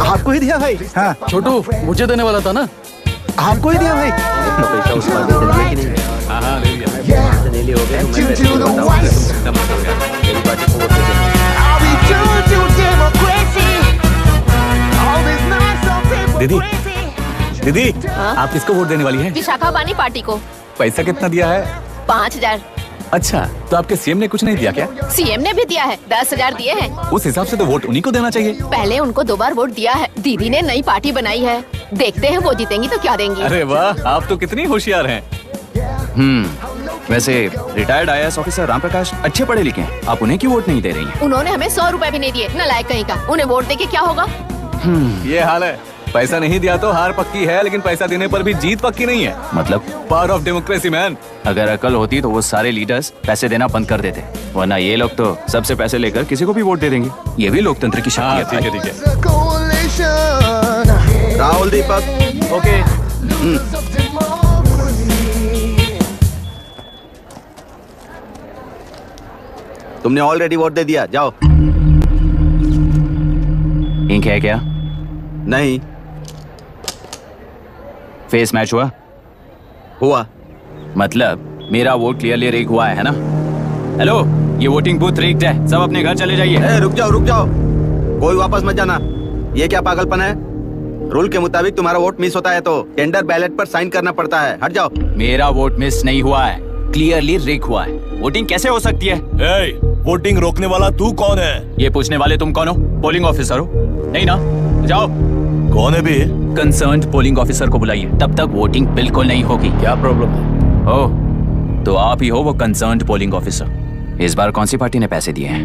आपको ही दिया भाई। हाँ छोटू मुझे देने वाला था ना। आपको ही दिया भाई। पैसा उसका आगे चल गया कि नहीं? हाँ ले लिया। ले लिया हो गया तो मैं पैसे बताऊंगा। एकदम मत हो गया। मेरी पार्टी को वोट दे दीदी दीदी आप किसको वोट देने वाली हैं? विशाखा बानी पार्टी को। पैसा कितना दिया है? 5000। अच्छा तो आपके सीएम ने कुछ नहीं दिया क्या? सीएम ने भी दिया है, 10,000 दिए हैं। उस हिसाब से तो वोट उन्हीं को देना चाहिए। पहले उनको 2 बार वोट दिया है। दीदी ने नई पार्टी बनाई है, देखते हैं वो जीतेंगी तो क्या देंगी। अरे वाह आप तो कितनी होशियार हैं। वैसे retired IAS officer Ram Prakash अच्छे पढ़े लिखे हैं, आप उन्हें क्यों वोट नहीं दे रही हैं? उन्होंने हमें 100 रुपए भी नहीं दिए, नालायक कहीं का। उन्हें वोट देके क्या होगा? ये हाल है। पैसा नहीं दिया तो हार पक्की है, लेकिन पैसा देने पर भी जीत पक्की नहीं है। मतलब पावर ऑफ डेमोक्रेसी मैन। अगर अकल होती तो वो सारे लीडर्स पैसे देना बंद कर देते, वरना ये लोग तो सबसे पैसे लेकर किसी को भी वोट दे देंगे। ये भी लोकतंत्र की शक्ति है। ठीक है। राहुल दीपक ओके। तुमने ऑलरेडी वोट दे दिया, जाओ। इंक है क्या? नहीं। फेस मैच हुआ? मतलब मेरा वोट क्लियरली रिग हुआ है ना? हेलो, ये वोटिंग बूथ रिग्ड है, सब अपने घर चले जाइए। रुक जाओ, कोई वापस मत जाना। ये क्या पागलपन है? रूल के मुताबिक तुम्हारा वोट मिस होता है तो टेंडर बैलेट पर साइन करना पड़ता है। हट जाओ। मेरा वोट मिस नहीं हुआ है, क्लियरली रिग हुआ है। वोटिंग कैसे हो सकती है? वोटिंग रोकने वाला तू कौन है? ये पूछने वाले तुम कौन हो? पोलिंग ऑफिसर हो? नहीं ना? जाओ। कौन है भी? कंसर्न्ड पोलिंग ऑफिसर को बुलाइए, तब तक वोटिंग बिल्कुल नहीं होगी। क्या प्रॉब्लम है? ओह, तो आप ही हो वो कंसर्न्ड पोलिंग ऑफिसर। इस बार कौन सी पार्टी ने पैसे दिए हैं?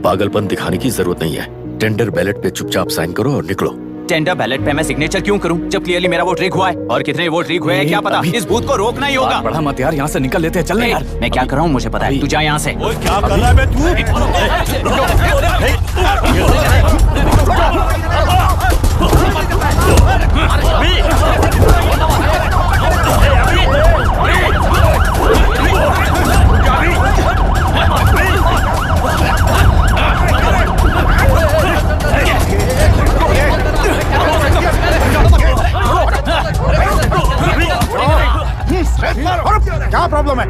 पागलपन दिखाने की जरूरत नहीं है। टेंडर बैलेट पे चुपचाप साइन करो और निकलो। टेंडर बैलेट पे मैं सिग्नेचर क्यों करूं जब क्लियरली मेरा वोट रिग हुआ है? और कितने वोट रिग हुए हैं क्या पता? इस बूथ को रोकना ही होगा। बड़ा मत यार, यहाँ से निकल लेते हैं। चल यार। मैं क्या कर रहा हूँ मुझे पता है, तू जा यहाँ से। क्या कर रहा है बे तू? क्या प्रॉब्लम है?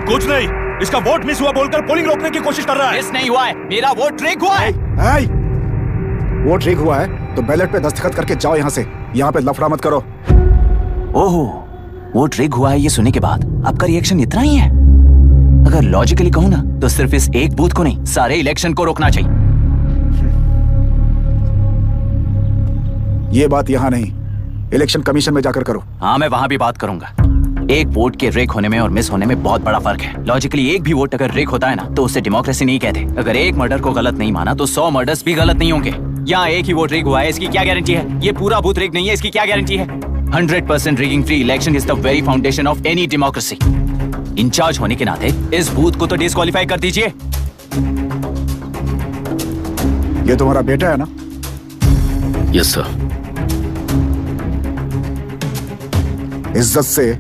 कुछ नहीं, इसका वोट मिस हुआ बोलकर पोलिंग रोकने की कोशिश कर रहा है। मिस नहीं हुआ है, मेरा वोट रिग हुआ है। वोट रिग हुआ है तो बैलेट पे दस्तखत करके जाओ यहाँ से। यहाँ पे लफड़ा मत करो। ओहो, वोट रिग हुआ है ये सुनने के बाद आपका रिएक्शन इतना ही है? अगर लॉजिकली कहूँ ना तो सिर्फ इस एक बूथ को नहीं, सारे इलेक्शन को रोकना चाहिए। ये बात यहाँ नहीं, इलेक्शन कमीशन में जाकर करो। हाँ, मैं वहाँ भी बात करूंगा। एक वोट के रेक होने में और मिस होने में बहुत बड़ा फर्क है। लॉजिकली एक भी वोट अगर रेक होता है ना तो उसे डेमोक्रेसी नहीं कहते। अगर एक मर्डर को गलत नहीं माना तो 100 मर्डर्स भी गलत नहीं होंगे। यहाँ एक ही वोट रेक हुआ है, इसकी क्या गारंटी है? ये पूरा बूथ रेक नहीं है, इसकी क्या गारंटी है? 100% rigging free election is the very foundation of any democracy. Incharge होने के नाते इस बूथ को तो डिस्क्वालीफाई कर दीजिए। ये तुम्हारा बेटा है ना? Yes sir. इज्जत से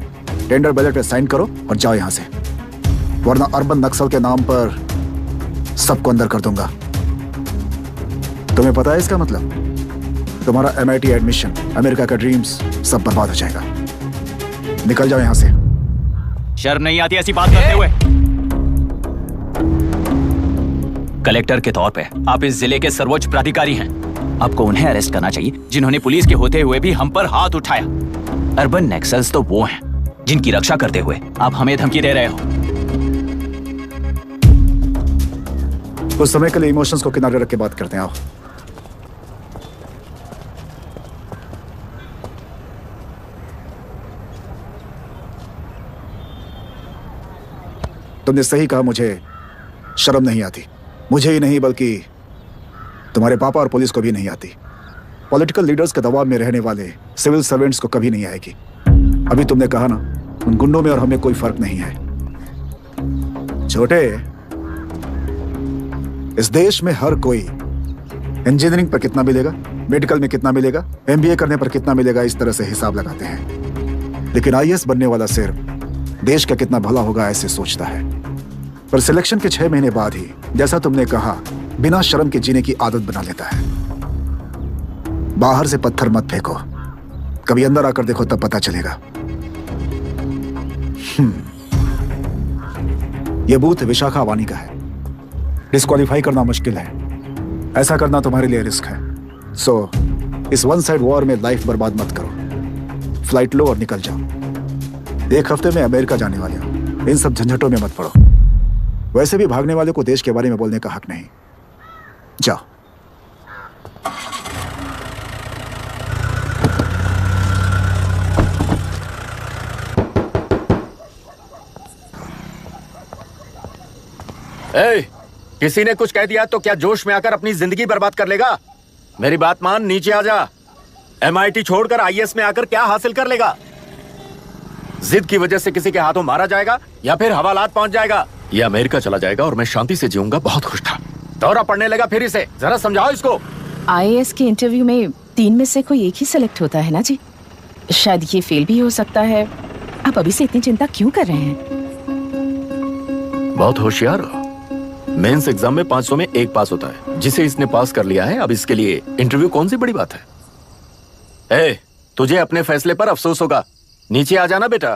टेंडर बैलेट पे साइन करो और जाओ यहाँ से। वरना अर्बन नक्सल के नाम पर सबको अंदर कर दूंगा। तुम्हें पता है इसका मतलब? तुम्हारा MIT एडमिशन, अमेरिका का ड्रीम्स सब बर्बाद हो जाएगा। निकल जाओ यहां से। शर्म नहीं आती ऐसी बात करते हुए? कलेक्टर के तौर पे आप इस जिले के सर्वोच्च प्राधिकारी हैं। आपको उन्हें अरेस्ट करना चाहिए जिन्होंने पुलिस के होते हुए भी हम पर हाथ उठाया। अर्बन नक्सल्स तो वो हैं जिनकी रक्षा करते हुए आप हमें धमकी दे रहे हो। कुछ समय के लिए इमोशंस को किनारे रख के बात करते हैं। आओ। तुमने सही कहा, मुझे शर्म नहीं आती। मुझे ही नहीं बल्कि तुम्हारे पापा और पुलिस को भी नहीं आती। पॉलिटिकल लीडर्स के दबाव में रहने वाले सिविल सर्वेंट्स को कभी नहीं आएगी। अभी तुमने कहा ना, उन गुंडों में और हमें कोई फर्क नहीं है। छोटे, इस देश में हर कोई इंजीनियरिंग पर कितना मिलेगा, मेडिकल में कितना मिलेगा, MBA करने पर कितना मिलेगा, इस तरह से हिसाब लगाते हैं। लेकिन IAS बनने वाला सिर्फ देश का कितना भला होगा ऐसे सोचता है। पर सिलेक्शन के 6 महीने बाद ही, जैसा तुमने कहा, बिना शर्म के जीने की आदत बना लेता है। बाहर से पत्थर मत फेंको, कभी अंदर आकर देखो तब पता चलेगा। यह बूथ विशाखा वानी का है। डिस्क्वालीफाई करना मुश्किल है, ऐसा करना तुम्हारे लिए रिस्क है। सो इस वन साइड वॉर में लाइफ बर्बाद मत करो। फ्लाइट लो और निकल जाओ। 1 हफ्ते में अमेरिका जाने वाले हो, इन सब झंझटों में मत पड़ो। वैसे भी भागने वाले को देश के बारे में बोलने का हक नहीं। जाओ। किसी ने कुछ कह दिया तो क्या जोश में आकर अपनी जिंदगी बर्बाद कर लेगा? मेरी बात मान, नीचे आ जा। MIT छोड़कर IAS में आकर क्या हासिल कर लेगा? जिद की वजह से किसी के हाथों मारा जाएगा या फिर हवालात पहुंच जाएगा। ये अमेरिका चला जाएगा और मैं शांति से जीऊंगा। बहुत खुश था। दौरा पड़ने लगा फिर इसे। जरा समझाओ इसको। IAS के इंटरव्यू में 3 में से कोई एक ही सिलेक्ट होता है ना जी। शायद ये फेल भी हो सकता है। आप अभी से इतनी चिंता क्यों कर रहे हैं? बहुत होशियार हो। मेंस एग्जाम में 500 में 1 पास होता है, जिसे इसने पास कर लिया है। अब इसके लिए इंटरव्यू कौन सी बड़ी बात है? तुझे अपने फैसले पर अफसोस होगा। नीचे आ जाना बेटा।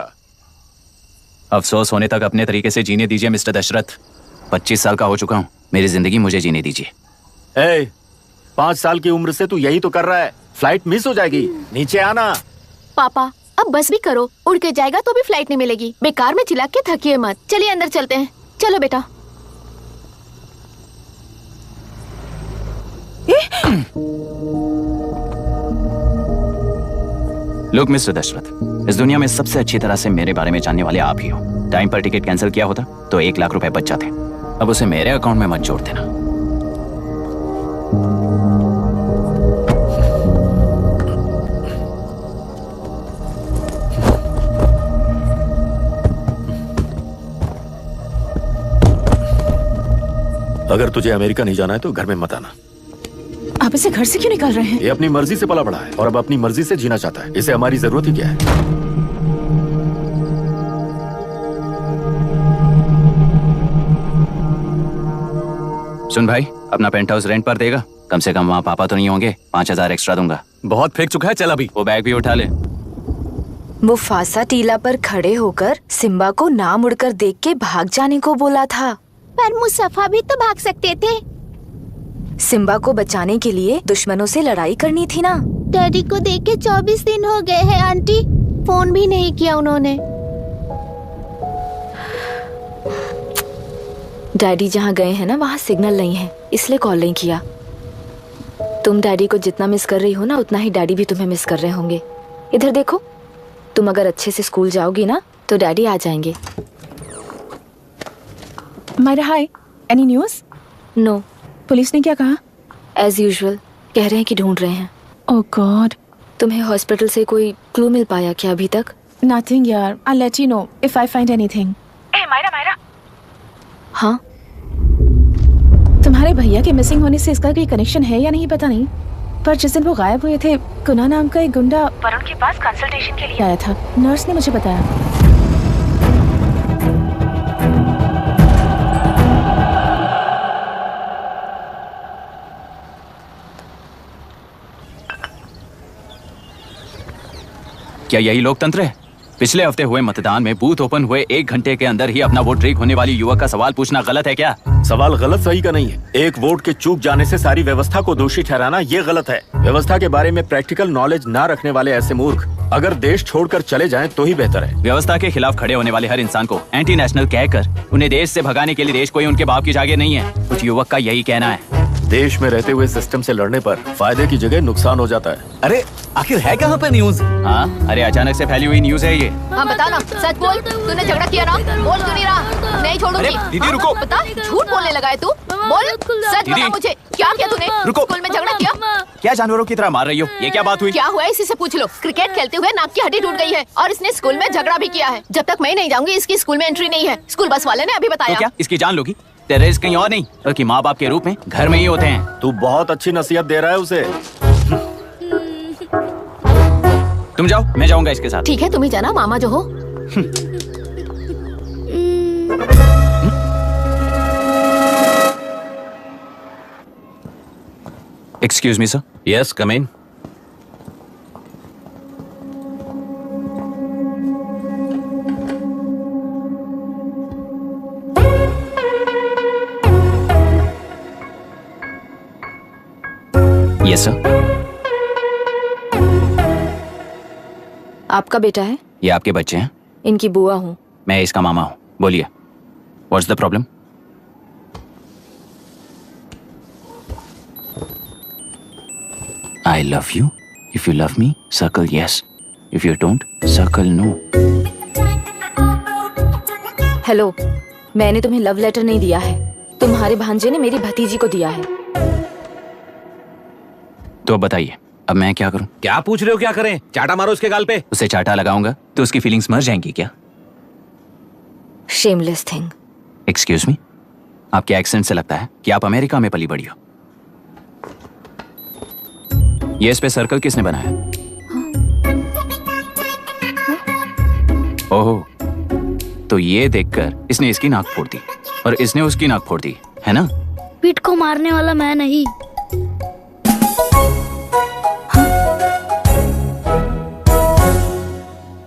अफसोस होने तक अपने तरीके से जीने दीजिए मिस्टर दशरथ। 25 साल का हो चुका हूँ, मेरी जिंदगी मुझे जीने दीजिए। 5 साल की उम्र से तू यही तो कर रहा है। फ्लाइट मिस हो जाएगी। नीचे आना। पापा अब बस भी करो, उड़ के जाएगा तो भी फ्लाइट नहीं मिलेगी। बेकार में चिल्ला के थकिए मत। चलिए अंदर चलते हैं। चलो बेटा। लुक मिस्टर दशरथ, इस दुनिया में सबसे अच्छी तरह से मेरे बारे में जानने वाले आप ही हो। टाइम पर टिकट कैंसिल किया होता तो 1 लाख रुपए बच जाते। अब उसे मेरे अकाउंट में मत जोड़ देना। अगर तुझे अमेरिका नहीं जाना है तो घर में मत आना। आप इसे घर से क्यों निकाल रहे हैं? ये अपनी मर्जी से पला बड़ा है और अब अपनी मर्जी से जीना चाहता है। इसे हमारी जरूरत ही क्या है? सुन भाई, अपना पेंट हाउस रेंट पर देगा? कम से कम वहाँ पापा तो नहीं होंगे। 5000 एक्स्ट्रा दूंगा। बहुत फेंक चुका है, चल अभी वो बैग भी उठा ले। मुफासा टीला पर खड़े होकर सिम्बा को ना मुड़कर देख के भाग जाने को बोला था। पर मुस्तफा भी तो भाग सकते थे। सिम्बा को बचाने के लिए दुश्मनों से लड़ाई करनी थी ना। डैडी को देख के 24 दिन हो गए हैं आंटी। फोन भी नहीं किया उन्होंने। डैडी जहाँ गए हैं ना, वहाँ सिग्नल नहीं है, इसलिए कॉल नहीं किया। तुम डैडी को जितना मिस कर रही हो ना, उतना ही डैडी भी तुम्हें मिस कर रहे होंगे। इधर देखो, तुम अगर अच्छे से स्कूल जाओगी ना तो डैडी आ जाएंगे। मायरा हाय, एनी न्यूज़? नो। पुलिस ने क्या कहा? एज यूजुअल कह रहे हैं कि ढूंढ रहे हैं। ओह गॉड। तुम्हें हॉस्पिटल से कोई क्लू मिल पाया क्या अभी तक? नथिंग यार, I let you know if I find anything. Myra. हाँ, तुम्हारे भैया के मिसिंग होने से इसका कोई कनेक्शन है या नहीं पता नहीं, पर जिस दिन वो गायब हुए थे, कुना नाम का एक गुंडा वरुण के पास कंसल्टेशन के लिए आया था। नर्स ने मुझे बताया। क्या यही लोकतंत्र है? पिछले हफ्ते हुए मतदान में बूथ ओपन हुए 1 घंटे के अंदर ही अपना वोट रीक होने वाली युवक का सवाल पूछना गलत है क्या? सवाल गलत सही का नहीं है। एक वोट के चूक जाने से सारी व्यवस्था को दोषी ठहराना ये गलत है। व्यवस्था के बारे में प्रैक्टिकल नॉलेज ना रखने वाले ऐसे मूर्ख अगर देश छोड़कर चले जाएं तो ही बेहतर है। व्यवस्था के खिलाफ खड़े होने वाले हर इंसान को एंटी नेशनल कहकर उन्हें देश से भगाने के लिए देश कोई उनके बाप की जागीर नहीं है। कुछ युवक का यही कहना है। देश में रहते हुए सिस्टम से लड़ने पर फायदे की जगह नुकसान हो जाता है। अरे आखिर है कहाँ पे न्यूज? हाँ, अरे अचानक से फैली हुई न्यूज है ये। हाँ बता ना, सच बोल, तूने झगड़ा किया ना? बोल क्यों नहीं रहा? नहीं छोड़ूंगी। दीदी रुको। बता, झूठ बोलने लगा है तू? बोल, सच बता मुझे, क्या किया तूने? रुको। स्कूल में झगड़ा किया? क्या जानवरों की तरह मार रही हो? ये क्या बात हुई? क्या हुआ है इसी से पूछ लो। क्रिकेट खेलते हुए नाक की हड्डी टूट गई है और इसने स्कूल में झगड़ा भी किया है। जब तक मैं नहीं जाऊंगी इसकी स्कूल में एंट्री नहीं है। स्कूल बस वाले ने अभी तो बताया। क्या इसकी जान लोगी? टेररिस्ट कहीं और नहीं बल्कि माँ बाप के रूप में घर में ही होते हैं। तू बहुत अच्छी नसीहत दे रहा है उसे। तुम जाओ, मैं जाऊंगा इसके साथ। ठीक है, तुम ही जाना, मामा जो हो। Excuse me sir. Yes, come in. Yes sir. आपका बेटा है? ये आपके बच्चे हैं? इनकी बुआ हूँ। मैं इसका मामा हूँ। बोलिए, what's the problem? I love you. If you love me, circle yes. If you don't, circle no. Hello, मैंने तुम्हें लव लेटर नहीं दिया है। तुम्हारे भांजे ने मेरी भतीजी को दिया है। तो अब बताइए, अब मैं क्या करूं? क्या पूछ रहे हो? क्या करें? चाटा मारो उसके गाल पे। उसे चाटा लगाऊंगा तो उसकी फीलिंग्स मर जाएंगी क्या? Shameless thing. एक्सक्यूज मी, आपके एक्सेंट से लगता है कि आप अमेरिका में पली बड़ी हो। ये इस पे सर्कल किसने बनाया? ओहो, तो ये देखकर इसने इसकी नाक फोड़ दी और इसने उसकी नाक फोड़ दी, है ना? पीठ को मारने वाला मैं नहीं।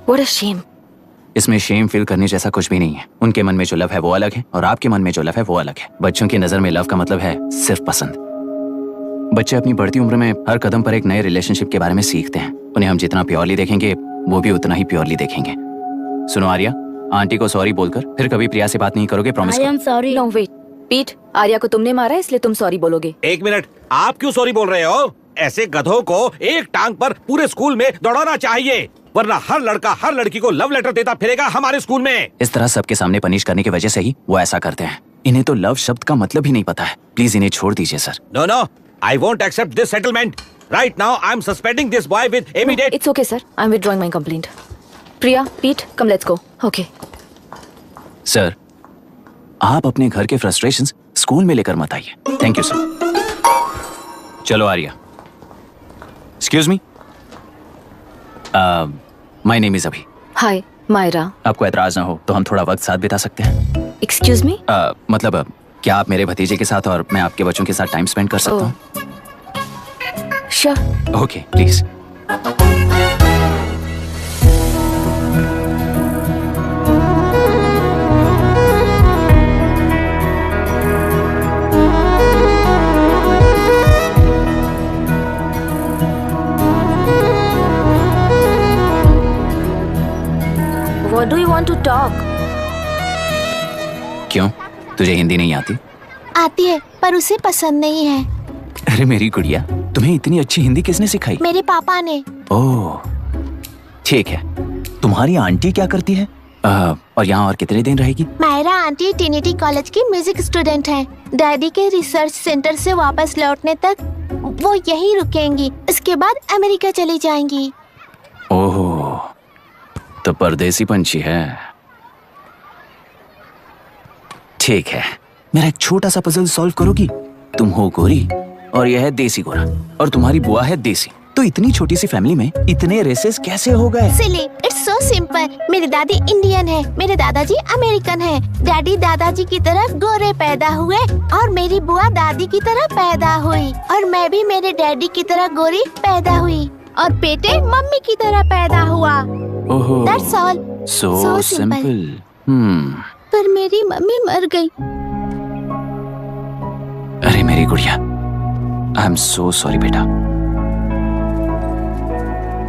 What a shame. इसमें शेम फील करने जैसा कुछ भी नहीं है। उनके मन में जो लव है वो अलग है और आपके मन में जो लव है वो अलग है। बच्चों की नजर में लव का मतलब है सिर्फ पसंद। बच्चे अपनी बढ़ती उम्र में हर कदम पर एक नए रिलेशनशिप के बारे में सीखते हैं। उन्हें हम जितना प्योरली देखेंगे वो भी उतना ही प्योरली देखेंगे। सुनो आर्या, आंटी को सॉरी बोलकर फिर कभी प्रिया से बात नहीं करोगे, promise? I am sorry. No wait. पीट, आर्या को तुमने मारा इसलिए तुम सॉरी बोलोगे। एक मिनट, आप क्यों सॉरी बोल रहे हो? ऐसे गधों को एक टांग पर पूरे स्कूल में दौड़ाना चाहिए, वरना हर लड़का हर लड़की को लव लेटर देता फिरेगा हमारे स्कूल में। इस तरह सबके सामने पनिश करने की वजह से ही वो ऐसा करते हैं। इन्हें तो लव शब्द का मतलब ही नहीं पता है। प्लीज इन्हें छोड़ दीजिए sir. No no, I won't accept this settlement. Right now, I'm suspending this boy with immediate. It's okay sir. I'm withdrawing my complaint. प्रिया, पीट, come let's go. Okay. Sir, आप अपने घर के फ्रस्ट्रेशंस स्कूल में लेकर मत आइए। Thank you sir. चलो Arya. Excuse me, my name is Abhi. Hi, Myra. आपको एतराज ना हो तो हम थोड़ा वक्त साथ बिता सकते हैं? Excuse me? मतलब क्या आप मेरे भतीजे के साथ और मैं आपके बच्चों के साथ टाइम स्पेंड कर सकता हूँ? Sure. Okay, please. What do you want to talk? क्यों, तुझे हिंदी नहीं आती? आती है पर उसे पसंद नहीं है। अरे मेरी गुड़िया, तुम्हें इतनी अच्छी हिंदी किसने सिखाई? मेरे पापा ने। ओह, ठीक है। तुम्हारी आंटी क्या करती है? और यहाँ और कितने दिन रहेगी? मायरा आंटी ट्रिनिटी कॉलेज की म्यूजिक स्टूडेंट हैं। डैडी के रिसर्च सेंटर से वापस लौटने तक वो यहीं रुकेंगी। इसके बाद अमेरिका चली जाएंगी। ओह, तो परदेसी पंछी है। ठीक है, मेरा एक छोटा सा पजल सॉल्व करोगी? तुम हो गोरी और यह है देसी गोरा और तुम्हारी बुआ है देसी। तो इतनी छोटी सी फैमिली में इतने रेसेस कैसे हो गए? सिली, इट्स सो सिंपल। मेरी दादी इंडियन है, मेरे दादाजी अमेरिकन है। डैडी दादाजी की तरह गोरे पैदा हुए और मेरी बुआ दादी की तरह पैदा हुई और मैं भी मेरे डैडी की तरह गोरी पैदा हुई। और बेटे मम्मी की तरह पैदा हुआ। ओहो, That's all. so So simple. simple. पर मेरी मम्मी मर गई। अरे मेरी गुड़िया, आई एम सो सॉरी बेटा।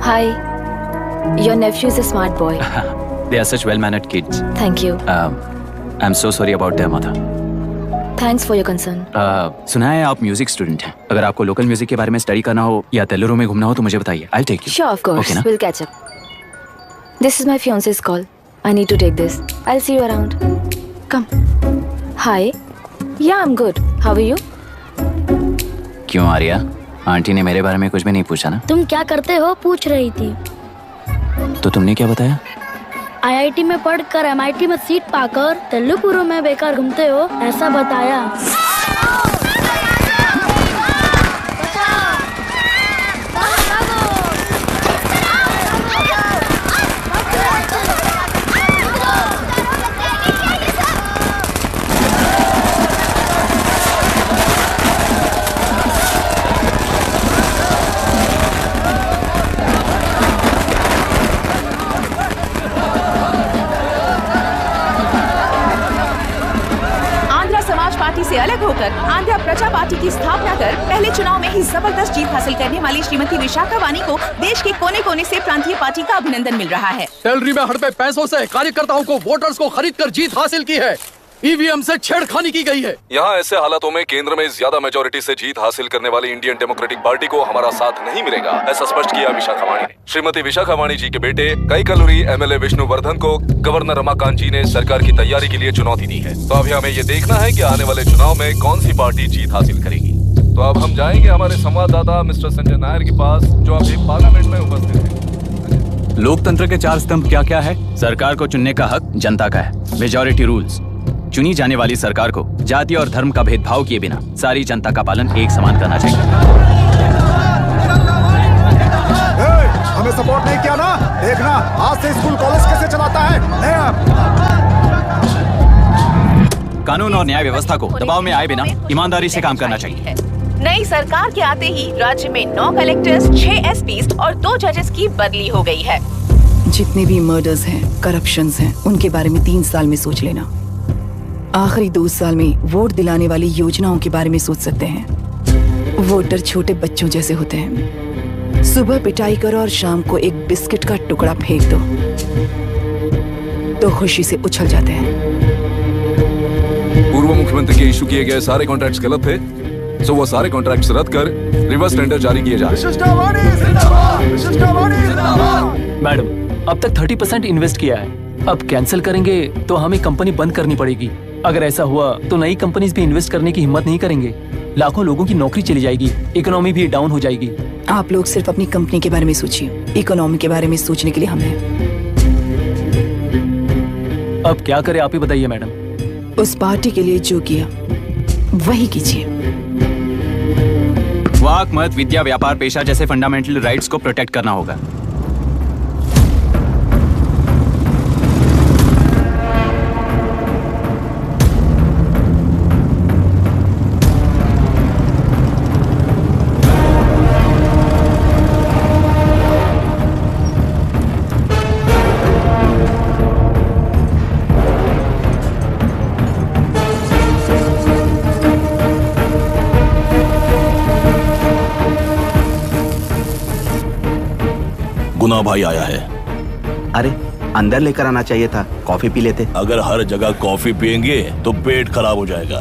Hi. Your nephew is a smart boy. They are such well-mannered kids. Thank you. I'm so sorry about their mother. Thanks for your concern. सुना है आप म्यूजिक स्टूडेंट हैं। अगर आपको लोकल म्यूजिक के बारे में स्टडी करना हो या तेलुरु में घूमना हो तो मुझे बताइए। I'll take you. Sure, of course. Okay, ना? We'll catch up. This is my fiance's call. I need to take this. I'll see you around. Come. Hi. Yeah, I'm good. How are you? क्यों Arya? Aunty ने मेरे बारे में कुछ भी नहीं पूछा ना? तुम क्या करते हो पूछ रही थी। तो तुमने क्या बताया? IIT में पढ़कर MIT में सीट पाकर तेलुपुरु में बेकार घूमते हो ऐसा बताया। से अलग होकर आंध्र प्रजा पार्टी की स्थापना कर पहले चुनाव में ही जबरदस्त जीत हासिल करने वाली श्रीमती विशाखा वानी को देश के कोने कोने से प्रांतीय पार्टी का अभिनंदन मिल रहा है। सैलरी में हड़पे पैसों से कार्यकर्ताओं को वोटर्स को खरीद कर जीत हासिल की है। ईवीएम से छेड़खानी की गई है। यहाँ ऐसे हालातों में केंद्र में ज्यादा मेजोरिटी से जीत हासिल करने वाली इंडियन डेमोक्रेटिक पार्टी को हमारा साथ नहीं मिलेगा, ऐसा स्पष्ट किया विशाखा वाणी ने। श्रीमती विशाखा वाणी जी के बेटे कईकलुरी MLA विष्णुवर्धन को गवर्नर रमाकांत जी ने सरकार की तैयारी के लिए चुनौती दी है। तो अभी हमें ये देखना है कि आने वाले चुनाव में कौन सी पार्टी जीत हासिल करेगी। तो अब हम जाएंगे हमारे संवाददाता मिस्टर संजय नायर के पास, जो अभी पार्लियामेंट में उपस्थित है। लोकतंत्र के 4 स्तंभ क्या क्या है? सरकार को चुनने का हक जनता का है। मेजॉरिटी रूल्स, चुनी जाने वाली सरकार को जाति और धर्म का भेदभाव किए बिना सारी जनता का पालन एक समान करना चाहिए। हमें सपोर्ट नहीं किया ना, देखना आज से स्कूल कॉलेज कैसे चलाता है। कानून और न्याय व्यवस्था को दबाव में आए बिना ईमानदारी से काम करना चाहिए। नई सरकार के आते ही राज्य में 9 कलेक्टर्स, 6 SPs और 2 जजेस की बदली हो गई है। जितने भी मर्डर्स हैं, करप्शंस हैं, उनके बारे में 3 साल में सोच लेना। आखिरी 2 साल में वोट दिलाने वाली योजनाओं के बारे में सोच सकते हैं। वोटर छोटे बच्चों जैसे होते हैं। सुबह पिटाई करो और शाम को एक बिस्किट का टुकड़ा फेंक दो तो खुशी से उछल जाते हैं। पूर्व मुख्यमंत्री के इशू किए गए सारे कॉन्ट्रैक्ट्स गलत थे, तो वो सारे कॉन्ट्रैक्ट्स रद्द कर रिवर्स टेंडर जारी किए जा रहे हैं। मैडम, अब तक 30% इन्वेस्ट किया है, अब कैंसिल करेंगे तो हमें कंपनी बंद करनी पड़ेगी। अगर ऐसा हुआ तो नई कंपनीज भी इन्वेस्ट करने की हिम्मत नहीं करेंगे। लाखों लोगों की नौकरी चली जाएगी, इकोनॉमी भी डाउन हो जाएगी। आप लोग सिर्फ अपनी कंपनी के बारे में सोचिए, इकोनॉमी के बारे में सोचने के लिए हम हैं। अब क्या करें आप ही बताइए मैडम। उस पार्टी के लिए जो किया वही कीजिए। वाक, मत, विद्या, व्यापार, पेशा जैसे फंडामेंटल राइट्स को प्रोटेक्ट करना होगा। गुना भाई आया है। अरे अंदर लेकर आना चाहिए था, कॉफी पी लेते। अगर हर जगह कॉफी पियेंगे तो पेट खराब हो जाएगा।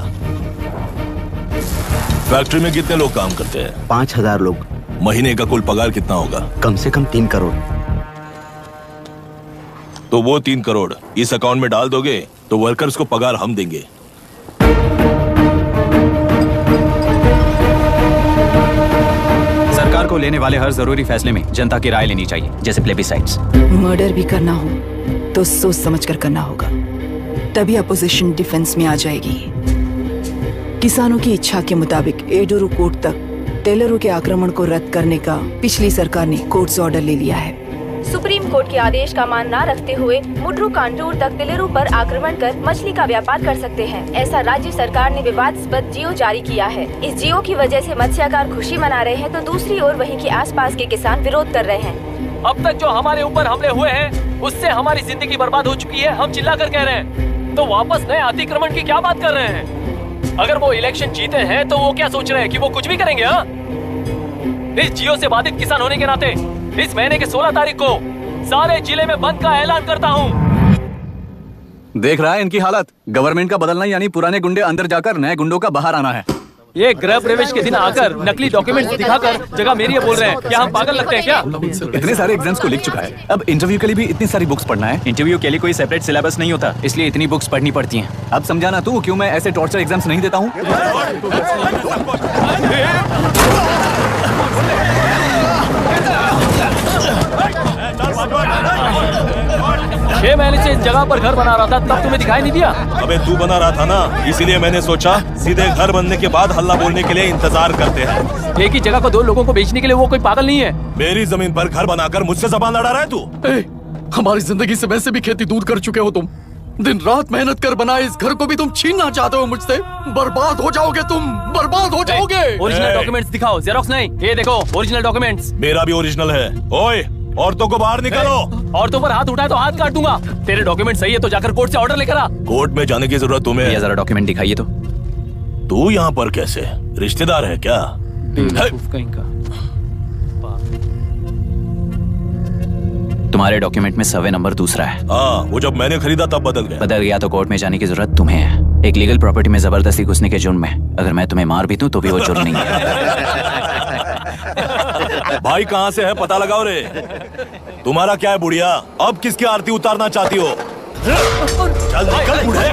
फैक्ट्री में कितने लोग काम करते हैं? 5000 लोग। महीने का कुल पगार कितना होगा? कम से कम 3 करोड़। तो वो 3 करोड़ इस अकाउंट में डाल दोगे तो वर्कर्स को पगार हम देंगे। सरकार को लेने वाले हर जरूरी फैसले में जनता की राय लेनी चाहिए, जैसे प्लेबिसाइट्स। मर्डर भी करना हो तो सोच समझकर करना होगा, तभी अपोजिशन डिफेंस में आ जाएगी। किसानों की इच्छा के मुताबिक एडोरू कोर्ट तक टेलरों के आक्रमण को रद्द करने का पिछली सरकार ने कोर्ट से ऑर्डर ले लिया है। सुप्रीम कोर्ट के आदेश का मान न रखते हुए मुड्रू कांटूर तक दिलेरू पर आक्रमण कर मछली का व्यापार कर सकते हैं। ऐसा राज्य सरकार ने विवादास्पद जियो जारी किया है। इस जियो की वजह से मत्स्यकार खुशी मना रहे हैं तो दूसरी ओर वहीं के आसपास के किसान विरोध कर रहे हैं। अब तक जो हमारे ऊपर हमले हुए हैं उससे हमारी जिंदगी बर्बाद हो चुकी है। हम चिल्लाकर कह रहे हैं तो वापस नए अतिक्रमण की क्या बात कर रहे हैं? अगर वो इलेक्शन जीते हैं तो वो क्या सोच रहे हैं कि वो कुछ भी करेंगे? हाँ, इस जियो से बाधित किसान होने के नाते इस महीने के 16 तारीख को सारे जिले में बंद का ऐलान करता हूँ। देख रहा है इनकी हालत। गवर्नमेंट का बदलना यानी पुराने गुंडे अंदर जाकर नए गुंडों का बाहर आना है। ये गृह प्रवेश के दिन आकर नकली डॉक्यूमेंट दिखाकर जगह मेरी है बोल रहे हैं। क्या हम पागल लगते हैं क्या? इतने सारे एग्जाम्स को लिख चुका है, अब इंटरव्यू के लिए भी इतनी सारी बुक्स पढ़ना है। इंटरव्यू के लिए कोई सेपरेट सिलेबस नहीं होता, इसलिए इतनी बुक्स पढ़नी पड़ती हैं। अब समझाना तू क्यों मैं ऐसे टॉर्चर एग्जाम्स नहीं देता हूँ। 6 महीने से इस जगह पर घर बना रहा था, तब तुम्हें दिखाई नहीं दिया? अबे तू बना रहा था ना, इसीलिए मैंने सोचा सीधे घर बनने के बाद हल्ला बोलने के लिए इंतजार करते हैं। एक ही जगह को 2 लोगों को बेचने के लिए वो कोई पागल नहीं है। मेरी जमीन पर घर बनाकर मुझसे जबान लड़ा रहा है तू? हमारी जिंदगी से वैसे भी खेती दूर कर चुके हो तुम। दिन रात मेहनत कर बनाए इस घर को भी तुम छीनना चाहते हो मुझसे। बर्बाद हो जाओगे तुम, बर्बाद हो जाओगे। ओरिजिनल डॉक्यूमेंट्स दिखाओ, जेरोक्स नहीं। ये देखो ओरिजिनल डॉक्यूमेंट्स। मेरा भी ओरिजिनल है। ओए, औरतों को बाहर निकालो। औरतों पर हाथ उठाए तो हाथ काट दूंगा। तेरे डॉक्यूमेंट सही है तो जाकर कोर्ट से ऑर्डर लेकर आ। कोर्ट में जाने की जरूरत तुम्हें है। जरा डॉक्यूमेंट दिखाइए तो। तू यहाँ पर कैसे? रिश्तेदार है क्या? कहीं का। तुम्हारे डॉक्यूमेंट में सर्वे नंबर दूसरा है। हाँ, वो जब मैंने खरीदा तब बदल गया तो कोर्ट में जाने की जरूरत तुम्हें है। एक लीगल प्रॉपर्टी में जबरदस्ती घुसने के जुर्म में अगर मैं तुम्हें मार भी दूं तो भी वो जुर्म नहीं है। भाई कहाँ से है पता लगाओ रे। तुम्हारा क्या है बुढ़िया? अब किसकी आरती उतारना चाहती हो? चल निकल बूढ़े।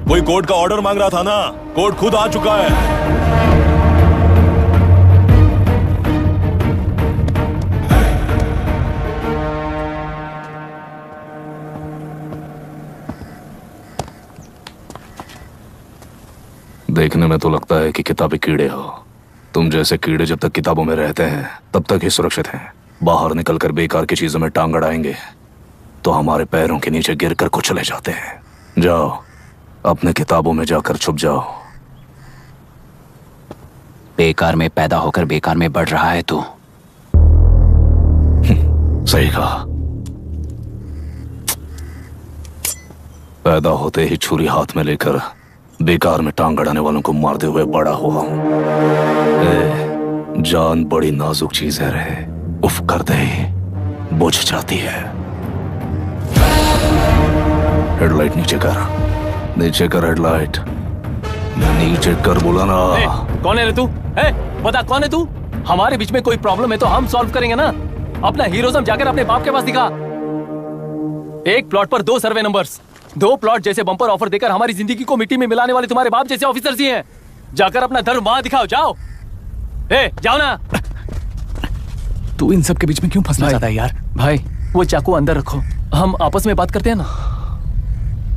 कोई कोर्ट का ऑर्डर मांग रहा था ना, कोर्ट खुद आ चुका है। देखने में तो लगता है कि किताबी कीड़े हो। तुम जैसे कीड़े जब तक किताबों में रहते हैं तब तक ही सुरक्षित हैं। बाहर निकलकर बेकार की चीजों में टांग अड़ाएंगे तो हमारे पैरों के नीचे गिरकर कुचले जाते हैं। जाओ, अपने किताबों में जाकर छुप जाओ। बेकार में पैदा होकर बेकार में बढ़ रहा है तू। सही कहा। पैदा होते ही छुरी हाथ में लेकर बेकार में टांग अड़ाने वालों को मारते हुए बड़ा हुआ हूं। जान बड़ी नाजुक चीज है रे, उफ करते ही बुझ जाती है। हेडलाइट नीचे कर, नीचे कर हेडलाइट, नीचे कर बोला ना। कौन है रे तू? बता कौन है तू? हमारे बीच में कोई प्रॉब्लम है तो हम सॉल्व करेंगे ना। अपना हीरोइज्म जाकर अपने बाप के पास दिखा। एक प्लॉट पर 2 सर्वे नंबर्स, 2 प्लॉट जैसे बम्पर ऑफर देकर हमारी जिंदगी को मिट्टी में मिलाने वाले तुम्हारे बाप जैसे ऑफिसर्स ही हैं। जाकर अपना धर्म वहां दिखाओ, जाओ। जाओ ना। तू इन सब के बीच में क्यों फंसना चाहता है यार? भाई वो चाकू अंदर रखो, हम आपस में बात करते हैं ना।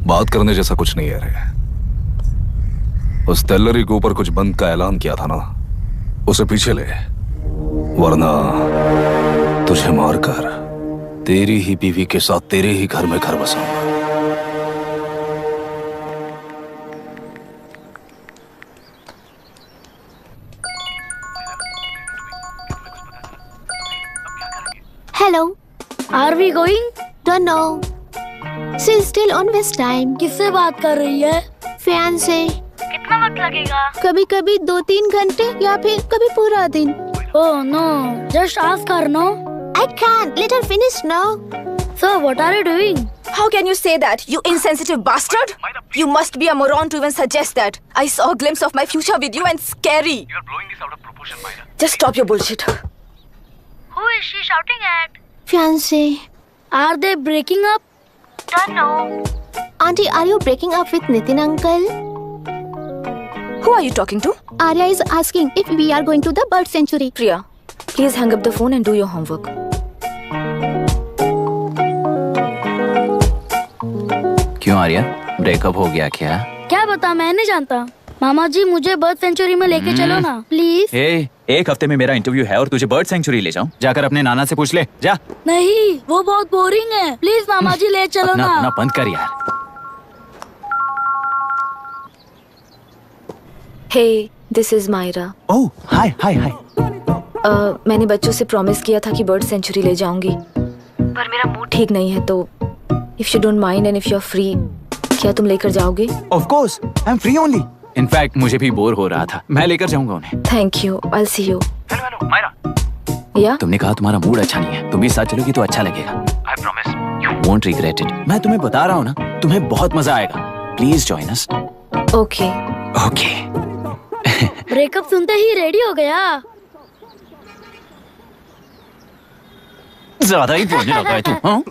बात करने जैसा कुछ नहीं है रे। उस टेलरी के ऊपर कुछ बंद का ऐलान किया था ना, उसे पीछे ले, वरना तुझे मारकर तेरी ही बीवी के साथ तेरे ही घर में घर बसाऊंगा। Hello. Are we going? Don't know. She's still on West time. किससे बात कर रही है? फैन से। कितना वक्त लगेगा? कभी कभी 2-3 घंटे या फिर कभी पूरा दिन। Oh no, just ask her, no? I can't. Let her finish now. So what are you doing? How can you say that, you insensitive bastard? You must be a moron to even suggest that. I saw a glimpse of my future with you and scary. You're blowing this out of proportion, Myra. Just stop your bullshit. Who is she shouting at? fiancé. Are they breaking up? Don't know. Auntie, are you breaking up with Nitin uncle? Who are you talking to? Arya is asking if we are going to the bird sanctuary. Priya, please hang up the phone and do your homework. क्यों Arya, breakup हो गया क्या? क्या बता, मैं नहीं जानता। मामा जी मुझे बर्ड सेंचुरी में लेके चलो ना प्लीज। एक हफ्ते में मेरा इंटरव्यू है और तुझे बर्ड सेंचुरी ले जाऊं? जाकर अपने नाना से पूछ ले, जा। नहीं, वो बहुत बोरिंग है, प्लीज मामा जी ले चलो ना। अपना बंद कर यार। Hey, this is Myra. Oh, hi. मैंने बच्चों से प्रॉमिस किया था कि बर्ड सेंचुरी ले जाऊंगी, पर मेरा मूड ठीक नहीं है, तो if you don't mind and if you're free, क्या तुम लेकर जाओगे? Of course, I'm free only. In fact, मुझे भी बोर हो रहा था, मैं लेकर जाऊंगा उन्हें। Thank you, I'll see you. Hello, Myra. Yeah? तुमने कहा तुम्हारा मूड अच्छा नहीं है, तुम भी साथ चलोगी तो अच्छा लगेगा। I promise, you won't regret it. मैं तुम्हें बता रहा हूँ ना, तुम्हें बहुत मजा आएगा। Please join us. Okay. Okay. Breakup सुनते ही रेडी हो गया। ज्यादा ही बोलने लगा है तू, हाँ?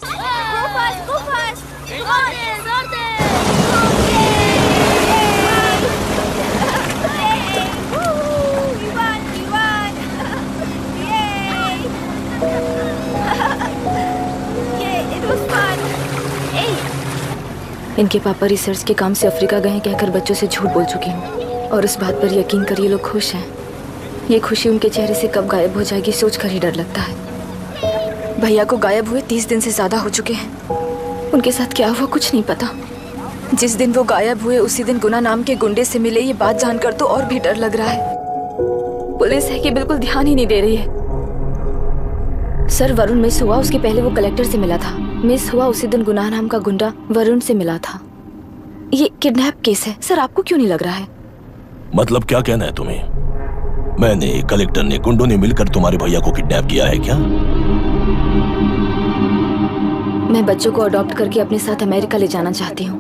इनके पापा रिसर्च के काम से अफ्रीका गए कहकर बच्चों से झूठ बोल चुकी हूँ, और उस बात पर यकीन कर ये लोग खुश हैं। ये खुशी उनके चेहरे से कब गायब हो जाएगी सोचकर ही डर लगता है। भैया को गायब हुए 30 दिन से ज्यादा हो चुके हैं। उनके साथ क्या हुआ कुछ नहीं पता। जिस दिन वो गायब हुए उसी दिन गुना नाम के गुंडे से मिले, ये बात जानकर तो और भी डर लग रहा है। पुलिस है कि बिल्कुल ध्यान ही नहीं दे रही है। सर, वरुण मिस हुआ उसके पहले वो कलेक्टर से मिला था। मिस हुआ उसी दिन गुनाह नाम का गुंडा वरुण से मिला था। ये किडनैप केस है सर, आपको क्यों नहीं लग रहा है? मतलब क्या कहना है तुम्हें? मैंने, कलेक्टर ने, गुंडों ने मिलकर तुम्हारे भैया को किडनैप किया है क्या? मैं बच्चों को अडॉप्ट करके अपने साथ अमेरिका ले जाना चाहती हूँ।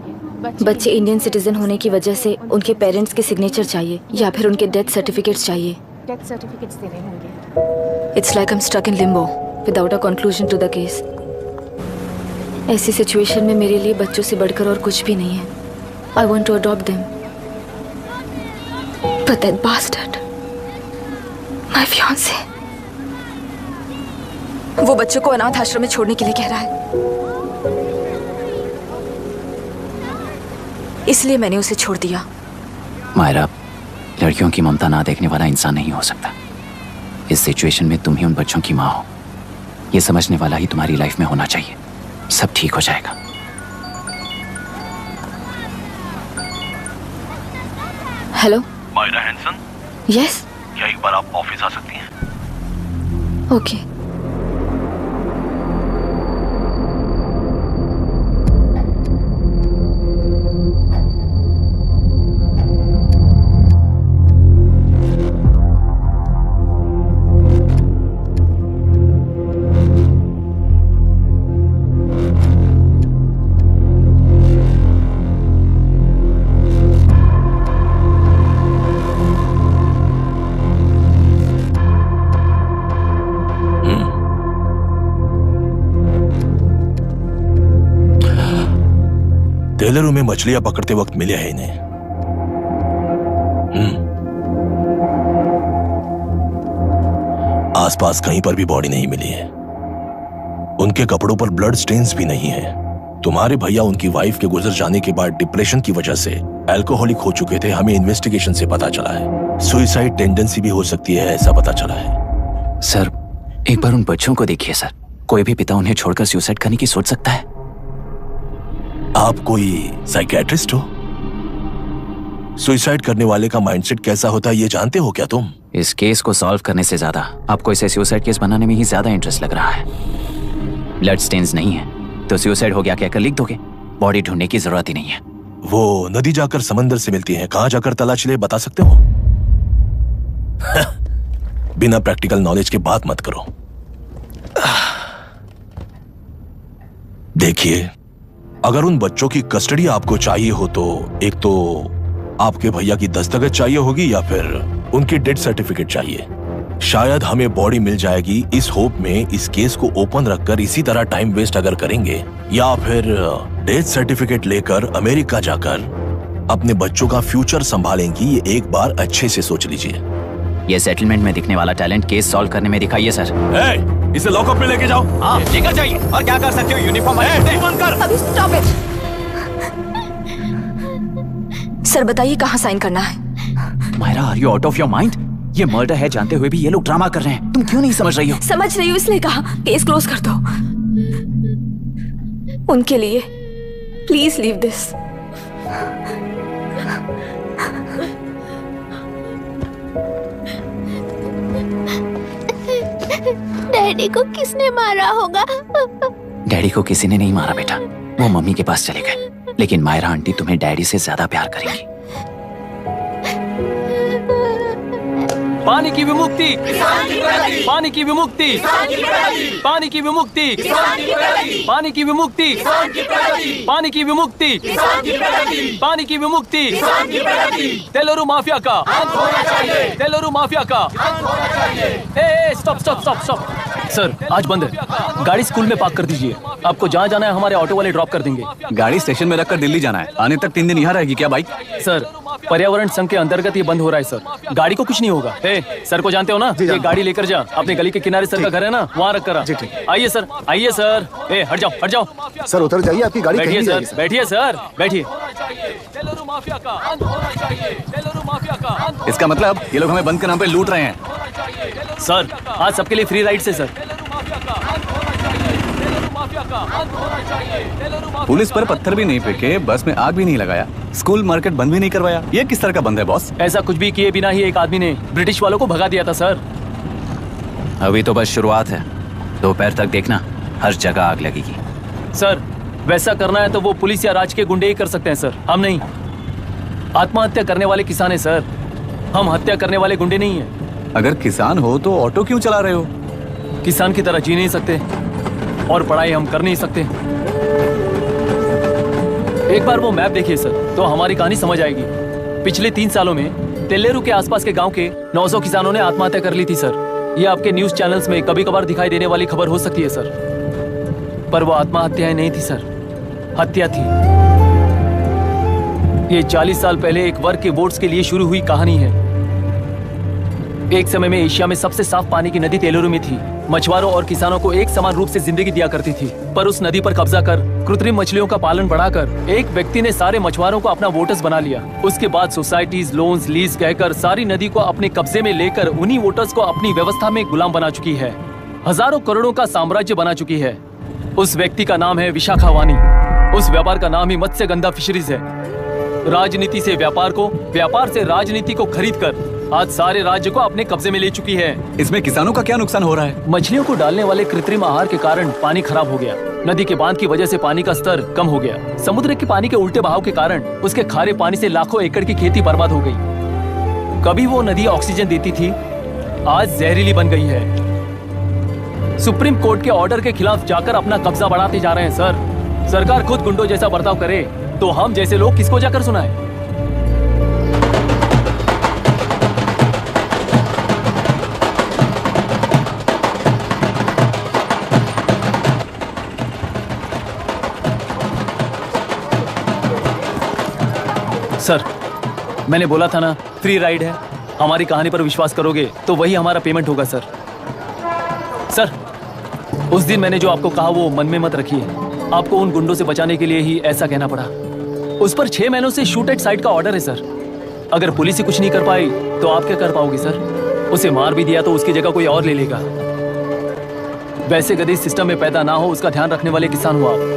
बच्चे इंडियन सिटीजन होने की वजह से उनके पेरेंट्स के सिग्नेचर चाहिए या फिर उनके डेथ सर्टिफिकेट्स चाहिए। डेथ सर्टिफिकेट्स देने होंगे। It's like I am stuck in limbo without a conclusion to the case. ऐसी सिचुएशन में मेरे लिए बच्चों से बढ़कर और कुछ भी नहीं है। I want to adopt them, but that bastard, my fiancee, वो बच्चों को अनाथ आश्रम में छोड़ने के लिए कह रहा है। इसलिए मैंने उसे छोड़ दिया। मायरा, लड़कियों की ममता ना देखने वाला इंसान नहीं हो सकता। इस सिचुएशन में तुम ही उन बच्चों की माँ हो, ये समझने वाला ही तुम्हारी लाइफ में होना चाहिए। सब ठीक हो जाएगा। Hello Myra Hanson? यस। क्या एक बार आप ऑफिस आ सकती हैं? ओके। टेलरों में मछलियां पकड़ते वक्त मिले हैं इन्हें। आसपास कहीं पर भी बॉडी नहीं मिली है। उनके कपड़ों पर ब्लड स्टेन्स भी नहीं है। तुम्हारे भैया उनकी वाइफ के गुजर जाने के बाद डिप्रेशन की वजह से अल्कोहलिक हो चुके थे। हमें इन्वेस्टिगेशन से पता चला है सुसाइड टेंडेंसी भी हो सकती है, ऐसा पता चला है। सर, एक बार उन बच्चों को देखिए सर। कोई भी पिता उन्हें छोड़कर सुसाइड करने की सोच सकता है? आप कोई साइकियाट्रिस्ट हो? सुसाइड करने वाले का माइंडसेट कैसा होता है ये जानते हो क्या तुम? इस केस को सॉल्व करने से ज्यादा आपको इसे सुसाइड केस बनाने में ही ज्यादा इंटरेस्ट लग रहा है। ब्लड स्टेन्स नहीं है तो सुसाइड हो गया कहकर लिख दोगे। बॉडी ढूंढने की जरूरत ही नहीं है। वो नदी जाकर समंदर से मिलती है, कहां जाकर तलाश ले बता सकते हो? बिना प्रैक्टिकल नॉलेज के बात मत करो। देखिए, अगर उन बच्चों की कस्टडी आपको चाहिए हो तो एक तो आपके भैया की दस्तखत चाहिए होगी या फिर उनकी डेथ सर्टिफिकेट चाहिए। शायद हमें बॉडी मिल जाएगी इस होप में इस केस को ओपन रखकर इसी तरह टाइम वेस्ट अगर करेंगे, या फिर डेथ सर्टिफिकेट लेकर अमेरिका जाकर अपने बच्चों का फ्यूचर संभालेंगी, ये एक बार अच्छे से सोच लीजिए। ये सेटलमेंट में दिखने वाला टैलेंट केस सॉल्व करने में दिखाइए सर। इसे लॉकअप में लेके जाओ। हाँ, लेकर जाइए। और क्या कर सकते हो, यूनिफॉर्म कर। अभी स्टॉप इट। सर बताइए कहाँ साइन करना है? Myra, are you out of your mind? ये मर्डर है जानते हुए भी ये लोग ड्रामा कर रहे हैं। तुम क्यों नहीं समझ रही हो? समझ रही हूँ, इसलिए कहा केस क्लोज कर दो। उनके लिए प्लीज लीव दिस। डैडी को किसने मारा होगा? डैडी को किसी ने नहीं मारा बेटा, वो मम्मी के पास चले गए। लेकिन मायरा आंटी तुम्हें डैडी से ज्यादा प्यार करेंगी। पानी की विमुक्ति, पानी की विमुक्ति, पानी की विमुक्ति, पानी की विमुक्ति, पानी की विमुक्ति, पानी की विमुक्ति, तेलुरु माफिया का, तेलुरु माफिया का। Stop stop stop stop. Sir आज बंद है, गाड़ी स्कूल में पार्क कर दीजिए। आपको जहाँ जाना है हमारे ऑटो वाले ड्रॉप कर देंगे। गाड़ी स्टेशन में रखकर दिल्ली जाना है, आने तक 3 दिन यहाँ रहेगी क्या बाइक? सर पर्यावरण संघ के अंतर्गत ये बंद हो रहा है सर, गाड़ी को कुछ नहीं होगा। सर को जानते हो ना, ये गाड़ी लेकर जा, अपने गली के किनारे सर का घर है ना, वहाँ रख कर। आइए सर, आइए सर। हट जाओ हट जाओ सर, उतर जाइए, आपकी गाड़ी बैठिए कहीं नहीं सर, बैठिए सर, बैठिए। इसका मतलब ये लोग हमें बंद के नाम पे लूट रहे हैं। सर आज सबके लिए फ्री राइड से सर। पुलिस पर पत्थर भी नहीं फेंके, बस में आग भी नहीं लगाया, स्कूल मार्केट बंद भी नहीं करवाया। ये किस तरह का बंद है बॉस? ऐसा कुछ भी किए बिना ही एक आदमी ने ब्रिटिश वालों को भगा दिया था सर। अभी तो बस शुरुआत है, दोपहर तक देखना हर जगह आग लगेगी। सर वैसा करना है तो वो पुलिस या राज के गुंडे ही कर सकते हैं सर, हम नहीं। आत्महत्या करने वाले किसान है सर, हम हत्या करने वाले गुंडे नहीं है। अगर किसान हो तो ऑटो क्यों चला रहे हो? किसान की तरह जी नहीं सकते और पढ़ाई हम कर नहीं सकते। एक बार वो मैप देखिए सर, तो हमारी कहानी समझ आएगी। पिछले 3 सालों में तेलेरू के आसपास के गांव के 900 किसानों ने आत्महत्या कर ली थी सर। ये आपके न्यूज चैनल्स में कभी कभार दिखाई देने वाली खबर हो सकती है सर, पर वो आत्महत्याएं नहीं थी सर, हत्या थी। ये 40 साल पहले एक वर्ग के वोट्स के लिए शुरू हुई कहानी है। एक समय में एशिया में सबसे साफ पानी की नदी तेलेरू में थी। मछुआरों और किसानों को एक समान रूप से जिंदगी दिया करती थी, पर उस नदी पर कब्जा कर कृत्रिम मछलियों का पालन बढ़ाकर एक व्यक्ति ने सारे मछुआरों को अपना वोटर्स बना लिया। उसके बाद सोसाइटीज, लोन्स, लीज कहकर सारी नदी को अपने कब्जे में लेकर उन्हीं वोटर्स को अपनी व्यवस्था में गुलाम बना चुकी है। हजारों करोड़ों का साम्राज्य बना चुकी है। उस व्यक्ति का नाम है विशाखावानी। उस व्यापार का नाम ही मत्स्यगंधा फिशरीज है। राजनीति से व्यापार को, व्यापार से राजनीति को खरीद कर आज सारे राज्य को अपने कब्जे में ले चुकी है। इसमें किसानों का क्या नुकसान हो रहा है? मछलियों को डालने वाले कृत्रिम आहार के कारण पानी खराब हो गया। नदी के बांध की वजह से पानी का स्तर कम हो गया। समुद्र के पानी के उल्टे बहाव के कारण उसके खारे पानी से लाखों एकड़ की खेती बर्बाद हो गई। कभी वो नदी ऑक्सीजन देती थी, आज जहरीली बन गई है। सुप्रीम कोर्ट के ऑर्डर के खिलाफ जाकर अपना कब्जा बढ़ाते जा रहे हैं सर। सरकार खुद गुंडों जैसा बर्ताव करे तो हम जैसे लोग किसको जाकर सुनाएं? सर मैंने बोला था ना, फ्री राइड है। हमारी कहानी पर विश्वास करोगे तो वही हमारा पेमेंट होगा सर। सर उस दिन मैंने जो आपको कहा वो मन में मत रखिए। आपको उन गुंडों से बचाने के लिए ही ऐसा कहना पड़ा। उस पर 6 महीनों से शूट एट साइट का ऑर्डर है सर। अगर पुलिस ही कुछ नहीं कर पाई तो आप क्या कर पाओगे सर? उसे मार भी दिया तो उसकी जगह कोई और ले लेगा। वैसे गधे सिस्टम में पैदा ना हो उसका ध्यान रखने वाले किसान हो आप।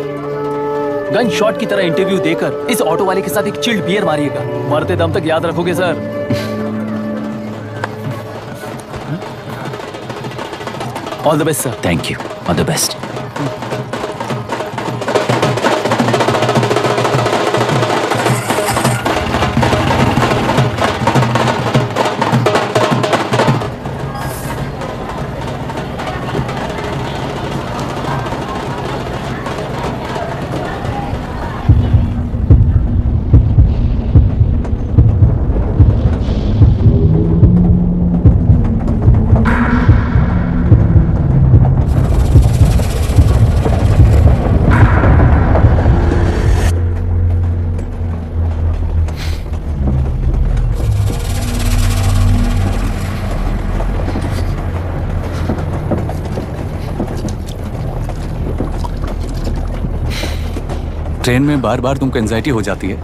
गन शॉट की तरह इंटरव्यू देकर इस ऑटो वाले के साथ एक चिल्ड बियर मारिएगा। मरते दम तक याद रखोगे sir. All the best sir. Thank you, all the best. Train में बार बार तुमको एंजाइटी हो जाती है,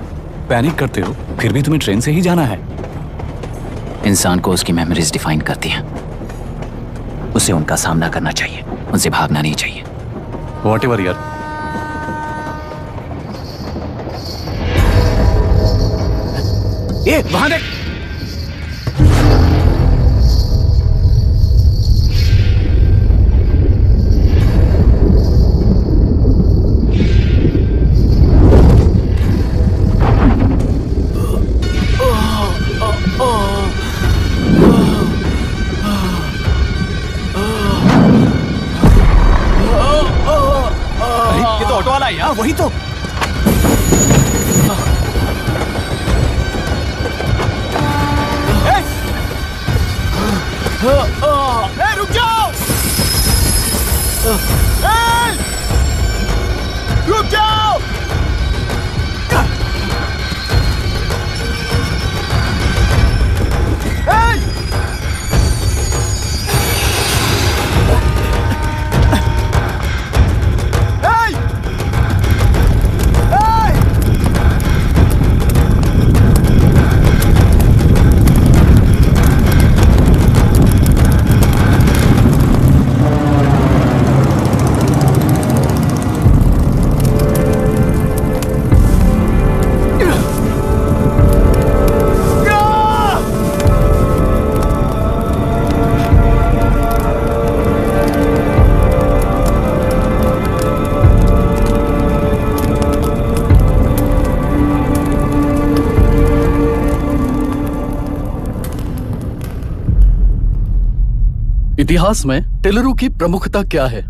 पैनिक करते हो, फिर भी तुम्हें ट्रेन से ही जाना है। इंसान को उसकी मेमोरीज डिफाइन करती हैं। उसे उनका सामना करना चाहिए, उनसे भागना नहीं चाहिए। व्हाटएवर यार। ए, वहां देख। ये तो ऑटो वाला है यार, वही तो। रुक जाओ! रुक जाओ! इतिहास में टेलरू की प्रमुखता क्या है?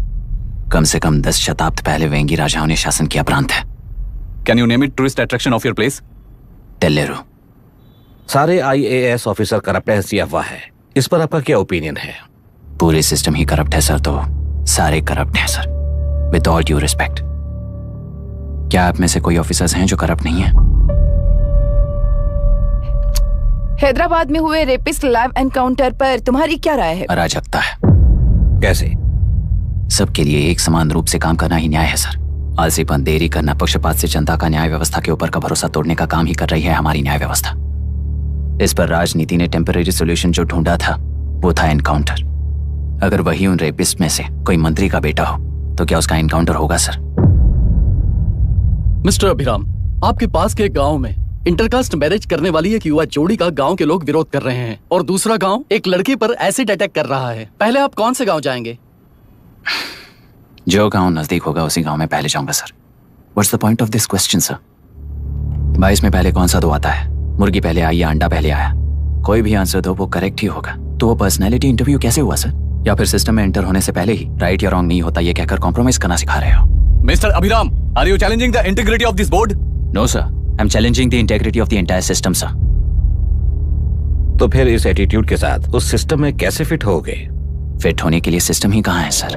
कम से कम 10 शताब्द पहले वेंगी राजाओं ने शासन किया प्रांत है। Can you name it tourist attraction of your place? टेलेरू। सारे IAS ऑफिसर करप्ट है, ऐसी अफवाह है। इस पर आपका क्या ओपिनियन है? पूरे सिस्टम ही करप्ट है सर, तो सारे करप्ट हैं sir. With all due respect, क्या आप में से कोई ऑफिसर्स हैं जो करप्ट नहीं है? हैदराबाद में हुए रेपिस्ट लाइव एनकाउंटर पर तुम्हारी क्या राय है? अराजकता है। कैसे? सबके लिए एक समान रूप से काम करना ही न्याय है सर। आलसीपन, देरी करना, पक्षपात से जनता का न्याय व्यवस्था के ऊपर का भरोसा तोड़ने का काम ही कर रही है हमारी न्याय व्यवस्था। इस पर राजनीति ने टेम्परेरी सोल्यूशन जो ढूंढा था वो था एनकाउंटर। अगर वही उन रेपिस्ट में से कोई मंत्री का बेटा हो तो क्या उसका एनकाउंटर होगा सर? मिस्टर अभिराम, आपके पास के गांव में इंटरकास्ट मैरिज करने वाली एक युवा जोड़ी का गांव के लोग विरोध कर रहे हैं और दूसरा गांव एक लड़की पर एसिड अटैक कर रहा है। पहले आप कौन से गांव जाएंगे? जो गांव नजदीक होगा उसी गांव में पहले जाऊंगा sir. What's the point of this question sir? 22 में पहले कौन सा दो आता है? मुर्गी पहले आई या अंडा पहले आया? कोई भी आंसर दो, वो करेक्ट ही होगा। तो वो पर्सनैलिटी इंटरव्यू कैसे हुआ सर? या फिर सिस्टम में एंटर होने से पहले ही राइट या रॉन्ग नहीं होता ये कहकर कॉम्प्रोमाइज करना सिखा रहे हो? Mister Abhiram, are you challenging the integrity of this board? No sir, I am challenging the integrity of the entire system sir. तो फिर इस एटीट्यूड के साथ उस सिस्टम में कैसे फिट होगे? फिट होने के लिए सिस्टम ही कहाँ है सर?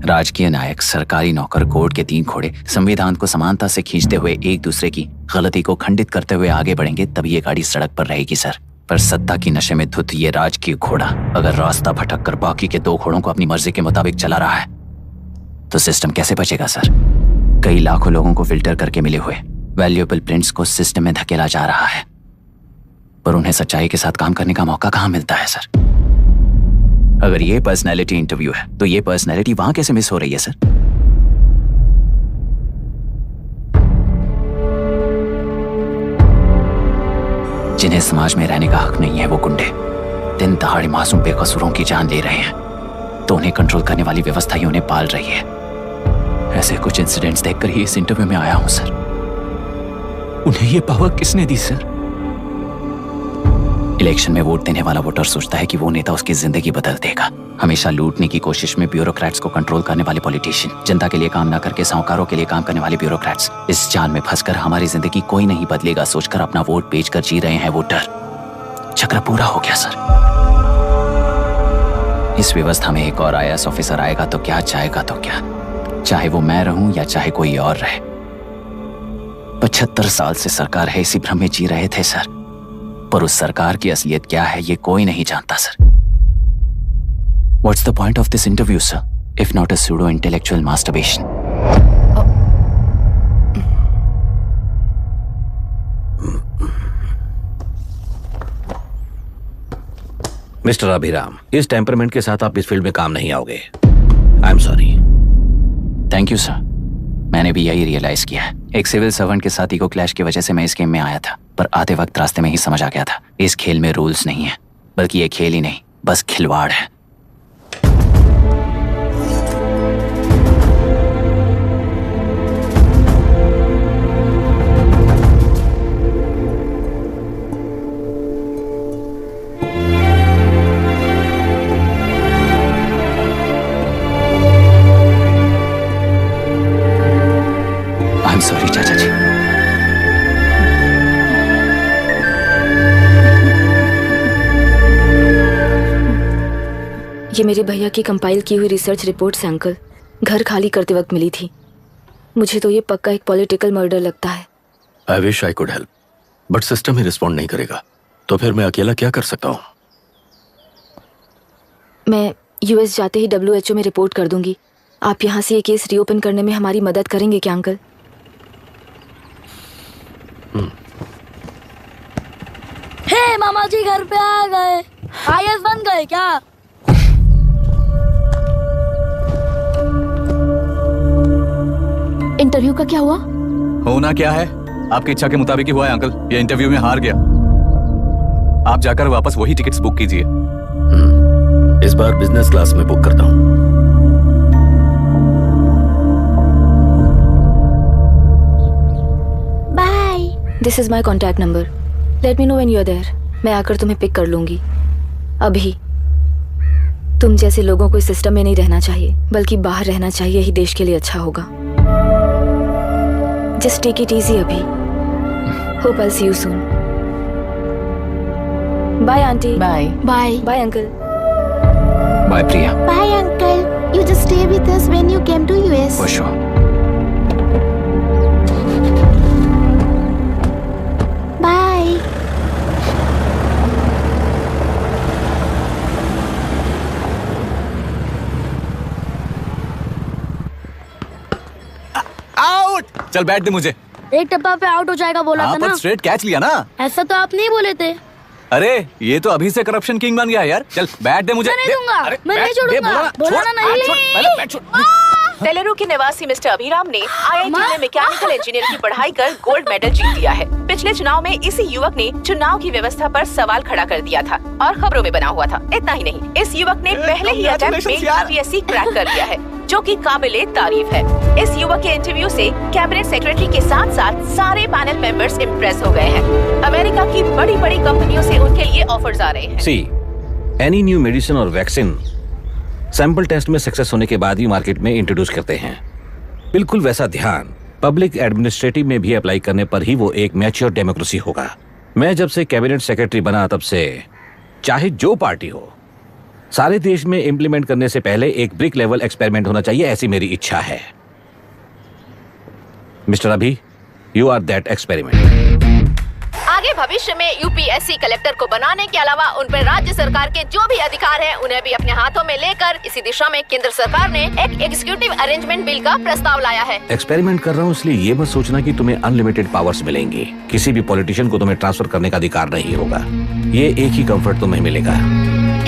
राजकीय नायक, सरकारी नौकर, कोर्ट के 3 घोड़े संविधान को समानता से खींचते हुए एक दूसरे की गलती को खंडित करते हुए आगे बढ़ेंगे तभी ये गाड़ी सड़क पर रहेगी सर। पर सत्ता की नशे में धुत ये राजकीय घोड़ा अगर रास्ता भटक कर बाकी के 2 घोड़ों को अपनी मर्जी के मुताबिक चला रहा है तो सिस्टम कैसे बचेगा सर? कई लाखों लोगों को फिल्टर करके मिले हुए वैल्यूएबल प्रिंट्स को सिस्टम में धकेला जा रहा है, पर उन्हें सच्चाई के साथ काम करने का मौका कहाँ मिलता है सर? अगर ये पर्सनैलिटी इंटरव्यू है तो ये पर्सनैलिटी वहां कैसे मिस हो रही है सर? जिन्हें समाज में रहने का हक नहीं है वो गुंडे दिन दहाड़े मासूम बेकसूरों की जान ले रहे हैं तो उन्हें कंट्रोल करने वाली व्यवस्था ही उन्हें पाल रही है। ऐसे कुछ इंसिडेंट्स देखकर ही इस इंटरव्यू में आया हूं सर। उन्हें ये पावर किसने दी सर? इलेक्शन में वोट देने वाला वोटर सोचता है कि वो नेता उसकी जिंदगी बदल देगा। हमेशा लूटने की कोशिश में ब्यूरोक्रेट्स को कंट्रोल करने वाले पॉलिटिशियन, जनता के लिए काम ना करके साहूकारों के लिए काम करने वाले ब्यूरोक्रेट्स, इस जाल में फंसकर हमारी जिंदगी कोई नहीं बदलेगा सोचकर अपना वोट बेचकर जी रहे हैं। वो डर चक्र पूरा हो गया सर। इस व्यवस्था में एक और IAS ऑफिसर आएगा तो क्या, जाएगा तो क्या, चाहे वो मैं रहूं या चाहे कोई और रहे। 75 साल से सरकार है इसी भ्रम में जी रहे थे सर, पर उस सरकार की असलियत क्या है ये कोई नहीं जानता sir. What's the point of this interview, sir? If not a pseudo-intellectual masturbation? Mister Abhiram, इस टेम्परमेंट के साथ आप इस फील्ड में काम नहीं आओगे। आई am sorry. Thank you sir. मैंने भी यही रियलाइज किया है। एक सिविल सर्वेंट के साथ ईगो क्लैश की वजह से मैं इस गेम में आया था, पर आते वक्त रास्ते में ही समझ आ गया था इस खेल में रूल्स नहीं है, बल्कि ये खेल ही नहीं, बस खिलवाड़ है। I'm sorry, चाचा जी। ये मेरे भैया की कंपाइल की हुई रिसर्च रिपोर्ट से अंकल, घर खाली करते वक्त मिली थी। मुझे तो ये पक्का एक पॉलिटिकल मर्डर लगता है। I wish I could help, but system he respond नहीं करेगा, तो फिर मैं अकेला क्या कर सकता हूँ? मैं यूएस जाते ही WHO में रिपोर्ट कर दूंगी। आप यहाँ से ये केस रीओपन करने में हमारी मदद करेंगे क्या अंकल? हे मामा जी घर पे आ गए। IAS बन गए क्या? इंटरव्यू का क्या हुआ? होना क्या है, आपकी इच्छा के मुताबिक ही हुआ है अंकल। ये इंटरव्यू में हार गया। आप जाकर वापस वही टिकट्स बुक कीजिए। इस बार बिजनेस क्लास में बुक करता हूँ। Bye. This is my contact number. Let me know when you are there. मैं आकर तुम्हें पिक कर लूंगी। अभी तुम जैसे लोगों को इस सिस्टम में नहीं रहना चाहिए, बल्कि बाहर रहना चाहिए, ही देश के लिए अच्छा होगा। जस्ट टेक इट इजी अभी। Hope I see you soon. Bye aunty. Bye. Bye. Bye uncle. Bye Priya. Bye uncle. You just stay with us when you came to US. For sure. Bye. Out. चल बैठ दे मुझे। एक टप्पा पे out हो जाएगा बोला था ना। पर स्ट्रेट कैच लिया ना। ऐसा तो आप नहीं बोले थे। अरे ये तो अभी से करप्शन किंग बन गया है यार। चल बैठ दे मुझे। मैं नहीं दूंगा। मैं नहीं छोड़ूंगा। बोला ना नहीं। टेलेरू के निवासी मिस्टर अभिराम ने IIT में मैकेनिकल इंजीनियर की पढ़ाई कर गोल्ड मेडल जीत लिया है। पिछले चुनाव में इसी युवक ने चुनाव की व्यवस्था पर सवाल खड़ा कर दिया था और खबरों में बना हुआ था। इतना ही नहीं, इस युवक ने पहले ही अटेम्प्ट में UPSC क्रैक कर लिया है, जो कि काबिले तारीफ है। इस युवक के इंटरव्यू से कैबिनेट सेक्रेटरी के साथ साथ सारे पैनल मेंबर्स इम्प्रेस हो गए हैं। अमेरिका की बड़ी बड़ी कंपनियों से उनके लिए ऑफर्स आ रहे हैं। सी, एनी न्यू मेडिसिन और वैक्सीन सैंपल टेस्ट में सक्सेस होने के बाद ही मार्केट में इंट्रोड्यूस करते हैं। बिल्कुल वैसा ध्यान पब्लिक एडमिनिस्ट्रेटिव में भी अप्लाई करने पर ही वो एक मैच्योर डेमोक्रेसी होगा। मैं जब से कैबिनेट सेक्रेटरी बना तब से चाहे जो पार्टी हो, सारे देश में इंप्लीमेंट करने से पहले एक ब्रिक लेवल एक्सपेरिमेंट होना चाहिए, ऐसी मेरी इच्छा है। मिस्टर अभी, यू आर दैट एक्सपेरिमेंट। आगे भविष्य में UPSC कलेक्टर को बनाने के अलावा उन पर राज्य सरकार के जो भी अधिकार हैं, उन्हें भी अपने हाथों में लेकर इसी दिशा में केंद्र सरकार ने एक एग्जीक्यूटिव अरेंजमेंट बिल का प्रस्ताव लाया है। एक्सपेरिमेंट कर रहा हूँ इसलिए ये मत सोचना कि तुम्हें अनलिमिटेड पावर्स मिलेंगे। किसी भी पॉलिटिशियन को तुम्हें ट्रांसफर करने का अधिकार नहीं होगा। ये एक ही कंफर्ट तुम्हें मिलेगा।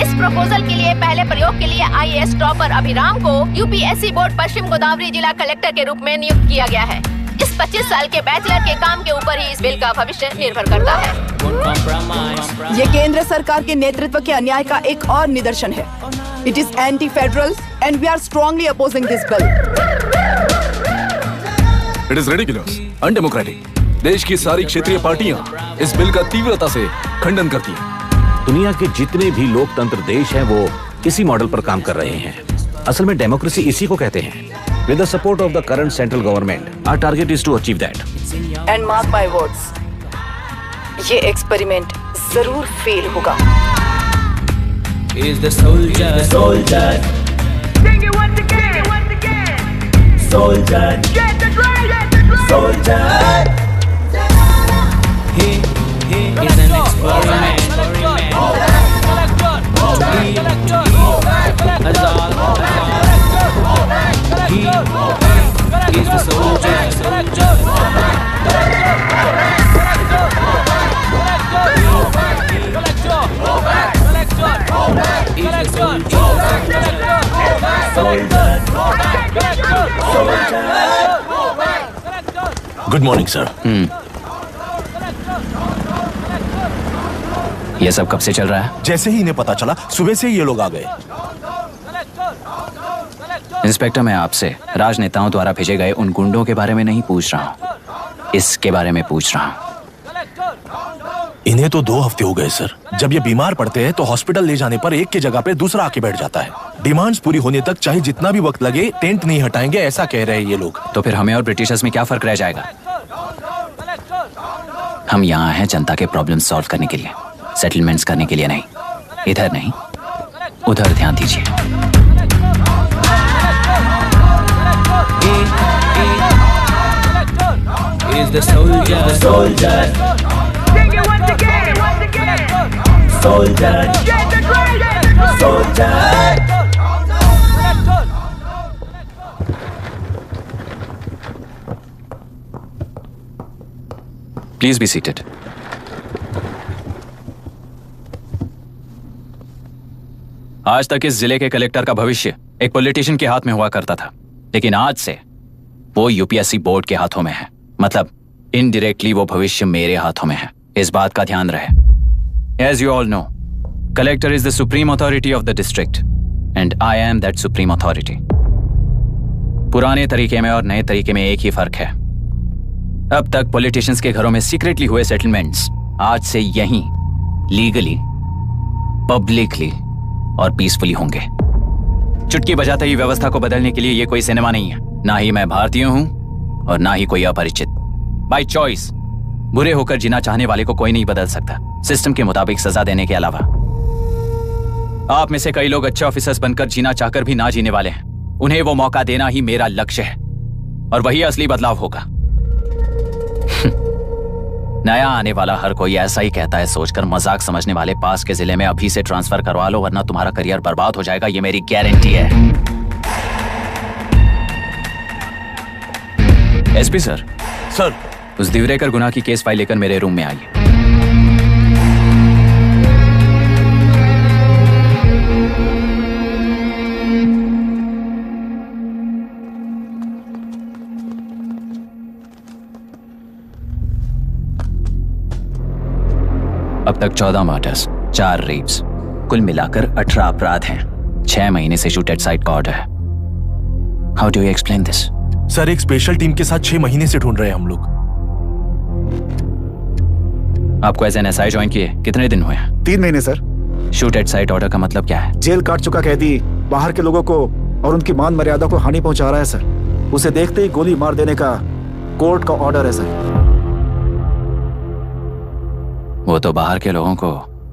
इस प्रपोजल के लिए पहले प्रयोग के लिए IAS टॉपर अभिराम को UPSC बोर्ड पश्चिम गोदावरी जिला कलेक्टर के रूप में नियुक्त किया गया है। इस 25 साल के बैचलर के काम के ऊपर ही इस बिल का भविष्य निर्भर करता है। ये केंद्र सरकार के नेतृत्व के अन्याय का एक और निदर्शन है। It is anti federal and we are strongly opposing this bill. It is ridiculous, undemocratic. देश की सारी क्षेत्रीय पार्टियां इस बिल का तीव्रता से खंडन करती हैं। दुनिया के जितने भी लोकतंत्र देश हैं वो इसी मॉडल पर काम कर रहे हैं। असल में डेमोक्रेसी इसी को कहते हैं। With the support of the current central government, our target is to achieve that. And mark my words, ये एक्सपेरिमेंट जरूर फेल होगा। Is the soldier, Sing it once again, Soldier, get the drum, Soldier. He is an experiment. Good morning sir. ये सब कब से चल रहा है? जैसे ही इन्हें पता चला सुबह से ही ये लोग आ गए। इंस्पेक्टर, मैं आपसे राजनेताओं द्वारा भेजे गए उन गुंडों के बारे में नहीं पूछ रहा हूँ, इसके बारे में पूछ रहा हूँ। इन्हें तो 2 हफ्ते हो गए सर। जब ये बीमार पड़ते हैं तो हॉस्पिटल ले जाने पर एक की जगह पे दूसरा आके बैठ जाता है। डिमांड्स पूरी होने तक चाहे जितना भी वक्त लगे टेंट नहीं हटाएंगे, ऐसा कह रहे हैं ये लोग। तो फिर हमें और ब्रिटिशर्स में क्या फर्क रह जाएगा? हम यहाँ हैं जनता के प्रॉब्लम सॉल्व करने के लिए, सेटलमेंट्स करने के लिए नहीं। इधर नहीं, उधर ध्यान दीजिए। Is the soldier, soldier. Sing it once again. Soldier, soldier. Please be seated. आज तक इस जिले के कलेक्टर का भविष्य एक पॉलिटिशियन के हाथ में हुआ करता था, लेकिन आज से वो यूपीएससी बोर्ड के हाथों में है। मतलब इनडायरेक्टली वो भविष्य मेरे हाथों में है। इस बात का ध्यान रहे। As you all know, collector is the supreme authority of the district, and I am that supreme authority. पुराने तरीके में और नए तरीके में एक ही फर्क है। अब तक पॉलिटिशियंस के घरों में सीक्रेटली हुए सेटलमेंट्स आज से यहीं लीगली, पब्लिकली और पीसफुली होंगे। चुटकी बजाते ही व्यवस्था को बदलने के लिए ये कोई सिनेमा नहीं है। ना ही मैं भारतीय हूं और ना ही कोई अपरिचित। बाय चॉइस बुरे होकर जीना चाहने वाले को कोई नहीं बदल सकता, सिस्टम के मुताबिक सजा देने के अलावा। आप में से कई लोग अच्छे ऑफिसर्स बनकर जीना चाहकर भी ना जीने वाले हैं। उन्हें वो मौका देना ही मेरा लक्ष्य है और वही असली बदलाव होगा। नया आने वाला हर कोई ऐसा ही कहता है सोचकर मजाक समझने वाले पास के जिले में अभी से ट्रांसफर करवा लो, वरना तुम्हारा करियर बर्बाद हो जाएगा। ये मेरी गारंटी है। SP sir. सर। उस दिवरेकर गुनाह की केस फाइल लेकर मेरे रूम में आइए। अब तक 14 मर्डर्स, 4 रेप्स, कुल मिलाकर 18 अपराध हैं। 6 महीने से शूट एट साइट का ऑर्डर है। How do you explain this? Sir, एक स्पेशल टीम के साथ 6 महीने से ढूंढ रहे हैं हम लोग। आपको एज एन एसआई ज्वाइन किए कितने दिन हुए? 3 महीने sir. Shoot at site order का मतलब क्या है? जेल काट चुका कैदी बाहर के लोगों को और उनकी मान मर्यादा को हानि पहुंचा रहा है सर। उसे देखते ही गोली मार देने का कोर्ट का ऑर्डर है सर। वो तो बाहर के लोगों को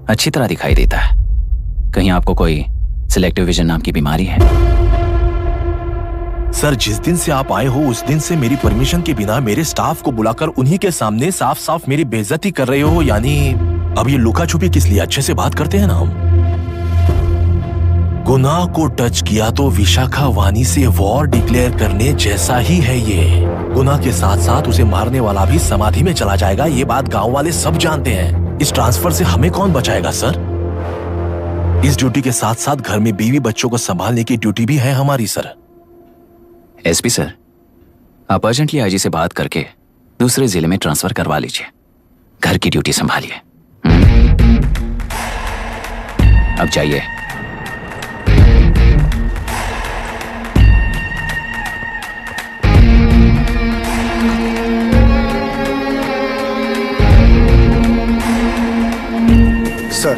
अच्छी तरह दिखाई देता है। कहीं आपको कोई सिलेक्टिव विजन नाम की बीमारी है? सर, जिस दिन से आप आए हो उस दिन से मेरी परमिशन के बिना मेरे स्टाफ को बुलाकर उन्हीं के सामने साफ साफ मेरी बेइज्जती कर रहे हो। यानी अब ये लुका छुपी किस लिए? अच्छे से बात करते हैं ना हम। गुनाह को टच किया तो विशाखा वानी से वॉर डिक्लेयर करने जैसा ही है ये। गुनाह के साथ साथ उसे मारने वाला भी समाधि में चला जाएगा। ये बात गांव वाले सब जानते हैं। इस ट्रांसफर से हमें कौन बचाएगा सर? इस ड्यूटी के साथ साथ घर में बीवी बच्चों को संभालने की ड्यूटी भी है हमारी सर। एसपी सर, आप अर्जेंटली आईजी से बात करके दूसरे जिले में ट्रांसफर करवा लीजिए। घर की ड्यूटी संभालिए। अब जाइए। सर,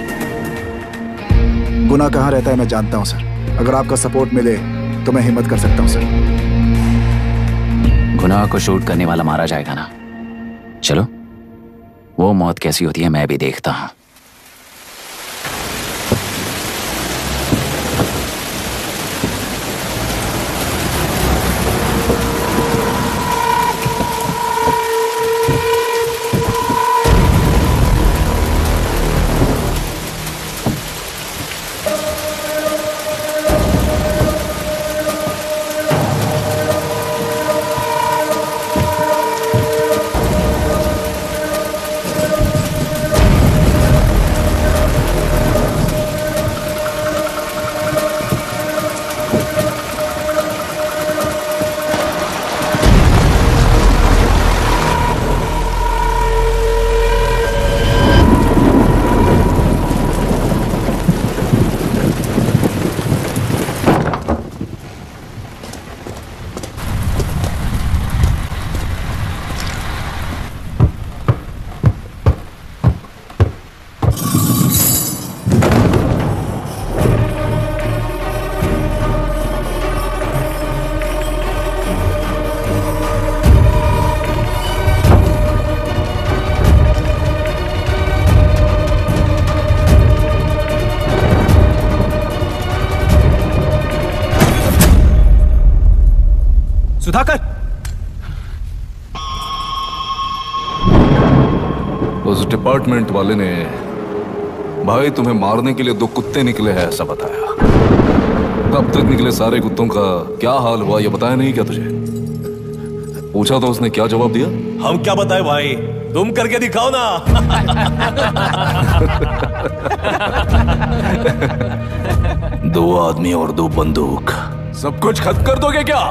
गुनाह कहाँ रहता है मैं जानता हूं सर। अगर आपका सपोर्ट मिले तो मैं हिम्मत कर सकता हूं सर। गुनाह को शूट करने वाला मारा जाएगा ना? चलो, वो मौत कैसी होती है मैं भी देखता हूं। उस डिपार्टमेंट वाले ने भाई तुम्हें मारने के लिए 2 कुत्ते निकले हैं ऐसा बताया। कब तक निकले सारे कुत्तों का क्या हाल हुआ ये बताया नहीं क्या तुझे? पूछा तो उसने क्या जवाब दिया? हम क्या बताए भाई, तुम करके दिखाओ ना। 2 आदमी और 2 बंदूक, सब कुछ खत्म कर दोगे क्या?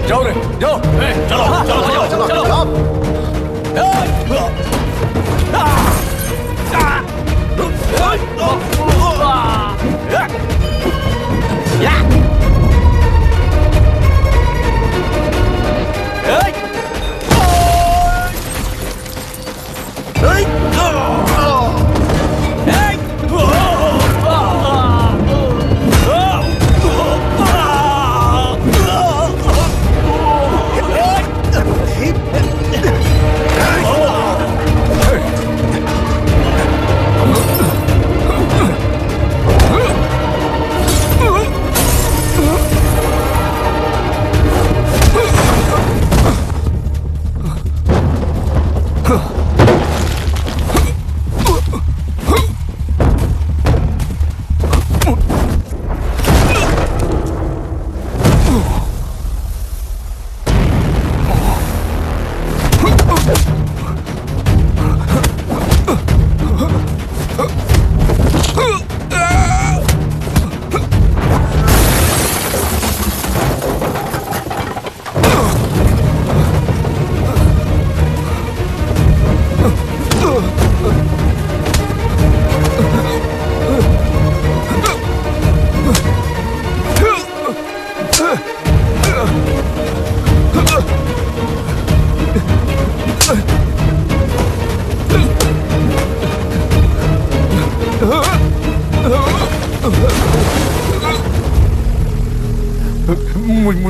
जाओ रे, जाओ। चलो।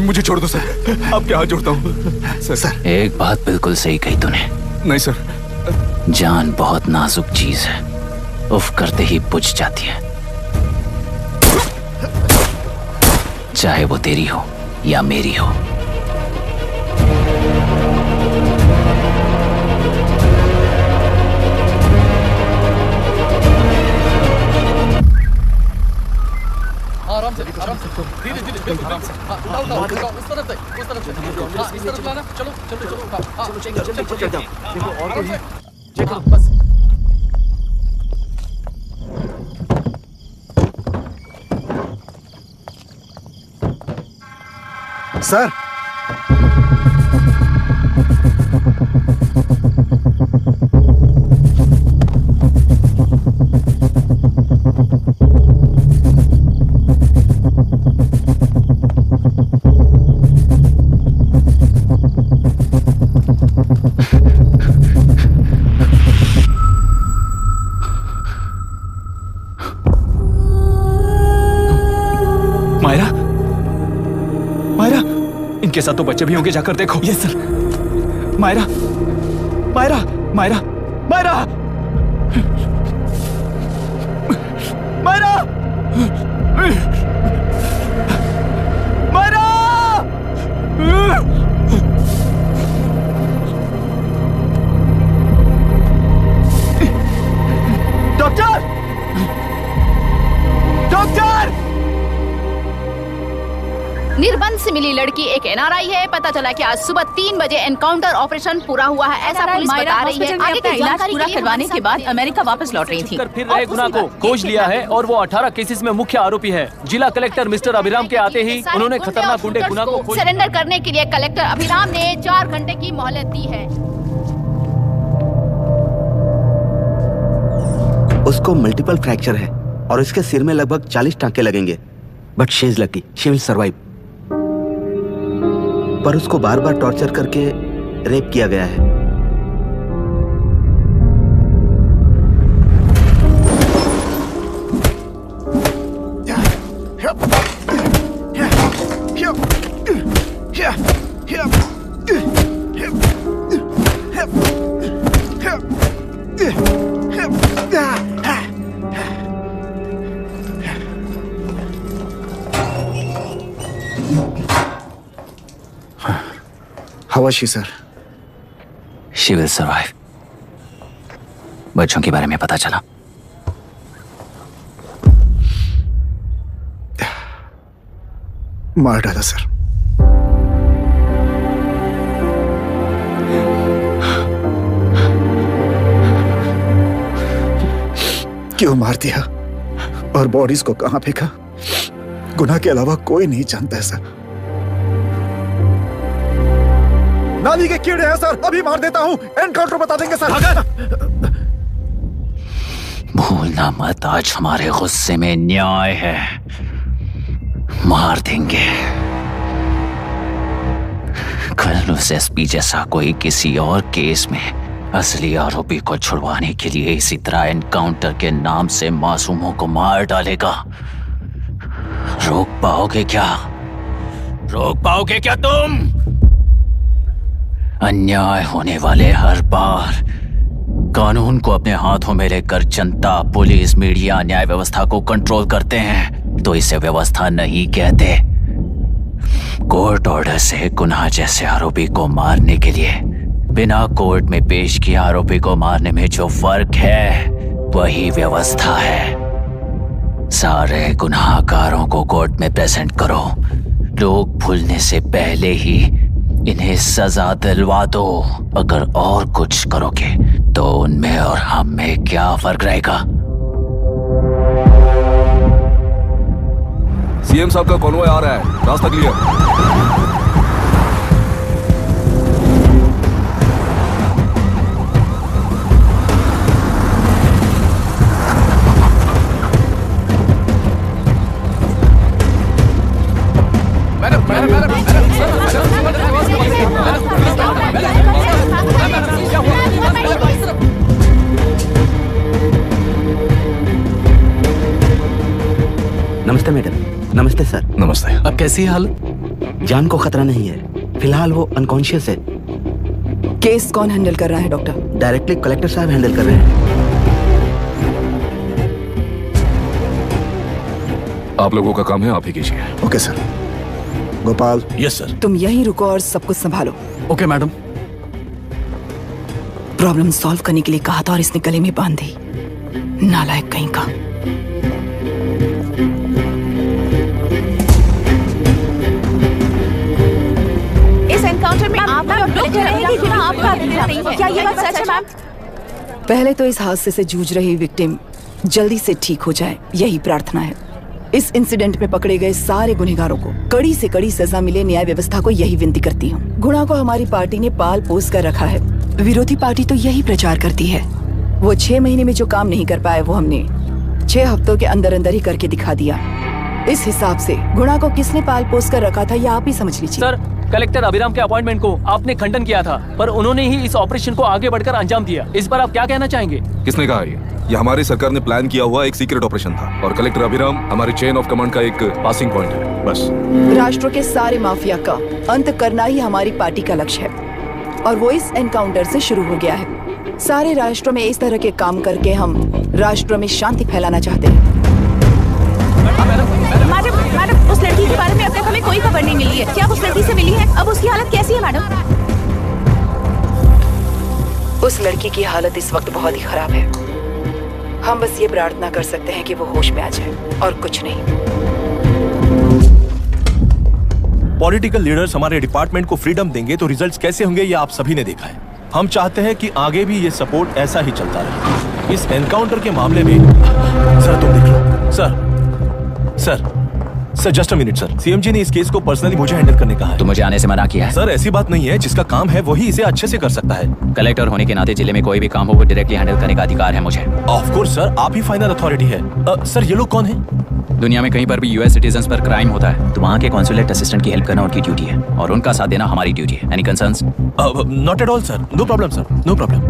मुझे छोड़ दो सर, आपके हाथ जोड़ता हूँ सर। एक बात बिल्कुल सही कही तूने। नहीं सर। जान बहुत नाजुक चीज है, उफ करते ही बुझ जाती है, चाहे वो तेरी हो या मेरी हो। आराम से धीरे धीरे आराम से। उस तरफ से इस तरफ लाना। चलो चल जाओ। देखो और देखो बस। सर इनके साथ तो बच्चे भी होंगे, जाकर देखो। Yes sir. Myra Myra Myra Myra Myra Myra doctor doctor Nirbandh से मिली लड़की एक एनआरआई है। पता चला कि आज सुबह 3 बजे एनकाउंटर ऑपरेशन पूरा हुआ है, ऐसा पुलिस बता रही है। आगे की इलाज जानकारी पूरा के लिए करवाने के बाद अमेरिका वापस लौट रही थी। फिर रहे गुना को खोज लिया है और वो 18 केसेस में मुख्य आरोपी है। जिला कलेक्टर मिस्टर अभिराम के आते ही उन्होंने खतरनाक गुंडे गुना को सरेंडर करने के लिए कलेक्टर अभिराम ने 4 घंटे की मोहलत दी है। उसको मल्टीपल फ्रैक्चर है और इसके सिर में लगभग 40 टांके लगेंगे, but she is lucky, she will survive. पर उसको बार बार टॉर्चर करके रेप किया गया है। How was she, sir? She will survive. बच्चों के बारे में पता चला? मार डाला सर। क्यों मार दिया और बॉडीज को कहां फेंका, गुनाह के अलावा कोई नहीं जानता है सर। नाली के कीड़े हैं सर, अभी मार देता हूं, एनकाउंटर बता देंगे सर। भूलना मत, आज हमारे गुस्से में न्याय है, मार देंगे। कल उस एसपी जैसा कोई किसी और केस में असली आरोपी को छुड़वाने के लिए इसी तरह एनकाउंटर के नाम से मासूमों को मार डालेगा। रोक पाओगे क्या? रोक पाओगे क्या तुम? अन्याय होने वाले हर बार कानून को अपने हाथों में लेकर जनता, पुलिस, मीडिया न्याय व्यवस्था को कंट्रोल करते हैं, तो इसे व्यवस्था नहीं कहते। कोर्ट ऑर्डर से गुनाह जैसे आरोपी को मारने के लिए बिना कोर्ट में पेश किए आरोपी को मारने में जो फर्क है वही व्यवस्था है। सारे गुनाहगारों को कोर्ट में प्रेजेंट करो, लोग भूलने से पहले ही इन्हें सजा दिलवा दो। अगर और कुछ करोगे तो उनमें और हम में क्या फर्क रहेगा? सीएम साहब का कॉन्वॉय आ रहा है, रास्ता क्लियर। नमस्ते मैडम। नमस्ते सर। नमस्ते। अब कैसी है हालत? जान को खतरा नहीं है, फिलहाल वो अनकॉन्शियस है। केस कौन हैंडल कर रहा है डॉक्टर? डायरेक्टली कलेक्टर साहब हैंडल कर रहे हैं। आप लोगों का काम है, आप ही कीजिए। Okay sir. Gopal. Yes sir. तुम यहीं रुको और सब कुछ संभालो। Okay madam. प्रॉब्लम सॉल्व करने के लिए कहा था और इसने गले में बांध दी, नालायक कहीं का। इस एनकाउंटर में आप लोग कह रहे हैं कि आपका नहीं है, क्या ये बात सच है मैम? पहले तो इस हादसे से जूझ रही विक्टिम जल्दी से ठीक हो जाए, यही प्रार्थना है। इस इंसिडेंट में पकड़े गए सारे गुनहगारों को कड़ी से कड़ी सजा मिले, न्याय व्यवस्था को यही विनती करती हूँ। गुना को हमारी पार्टी ने पाल पोस कर रखा है, विरोधी पार्टी तो यही प्रचार करती है। वो 6 महीने में जो काम नहीं कर पाए वो हमने 6 हफ्तों के अंदर अंदर ही करके दिखा दिया। इस हिसाब से गुना को किसने पाल पोस कर रखा था ये आप ही समझ लीजिए। सर, कलेक्टर अभिराम के अपॉइंटमेंट को आपने खंडन किया था, पर उन्होंने ही इस ऑपरेशन को आगे बढ़कर अंजाम दिया। इस पर आप क्या कहना चाहेंगे? किसने कहा ये हमारी सरकार ने प्लान किया हुआ एक सीक्रेट ऑपरेशन था और कलेक्टर अभिराम हमारे चेन ऑफ कमांड का एक पासिंग पॉइंट है, बस। राष्ट्र के सारे माफिया का अंत करना ही हमारी पार्टी का लक्ष्य है और वो इस एनकाउंटर से शुरू हो गया है। सारे राष्ट्रों में इस तरह के काम करके हम राष्ट्र में शांति फैलाना चाहते हैं। मैडम, उस लड़की के बारे में अब तक हमें कोई खबर नहीं मिली है। क्या उस लड़की से मिली है? अब उसकी हालत कैसी है मैडम? उस लड़की की हालत इस वक्त बहुत ही खराब है। हम बस ये प्रार्थना कर सकते हैं कि वो होश में आ जाए और कुछ नहीं। पॉलिटिकल लीडर्स हमारे डिपार्टमेंट को फ्रीडम देंगे तो रिजल्ट्स कैसे होंगे ये आप सभी ने देखा है। हम चाहते हैं कि आगे भी ये सपोर्ट ऐसा ही चलता रहे। इस एनकाउंटर के मामले में सर तुम देख लो। Sir just a minute sir. CMG ने इस केस को पर्सनली मुझे हैंडल करने कहा है। तो मुझे आने से मना किया है। सर ऐसी बात नहीं है, जिसका काम है वही इसे अच्छे से कर सकता है। कलेक्टर होने के नाते जिले में कोई भी काम हो वो डायरेक्टली हैंडल करने का अधिकार है मुझे। ऑफ कोर्स सर, आप ही फाइनल अथॉरिटी है। सर ये लोग कौन है? दुनिया में कहीं पर भी यूएस सिटीजन्स पर क्राइम होता है तो वहाँ के कॉन्सुलेट असिस्टेंट की हेल्प करना उनकी ड्यूटी है और उनका साथ देना हमारी ड्यूटी है। Any concerns? Not at all sir, no problem sir, no problem.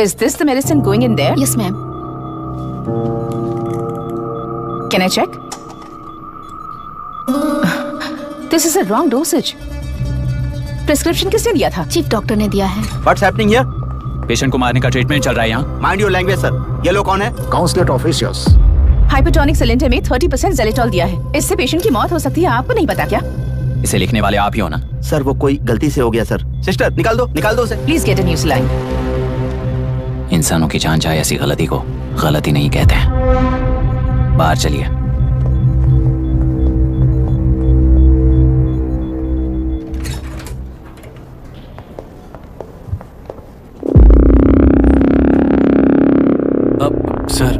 Is this the medicine going in there? Yes, ma'am. Can I check? This is a wrong dosage. Prescription किसने दिया था? चीफ डॉक्टर ने दिया है। What's happening here? Patient को मारने का treatment चल रहा है यहाँ। Mind your language, sir. ये लोग कौन है? Consulate officials. हाइपोटोनिक सिलेंडर में 30% ज़ेलेटॉल दिया है। इससे पेशेंट की मौत हो सकती है, आपको नहीं पता क्या? इसे लिखने वाले आप ही हो ना? सर वो कोई गलती से हो गया सर। सिस्टर निकाल दो उसे। Please get a new saline. इंसानों की जान चाहे ऐसी गलती को गलती नहीं कहते हैं। बाहर चलिए। सर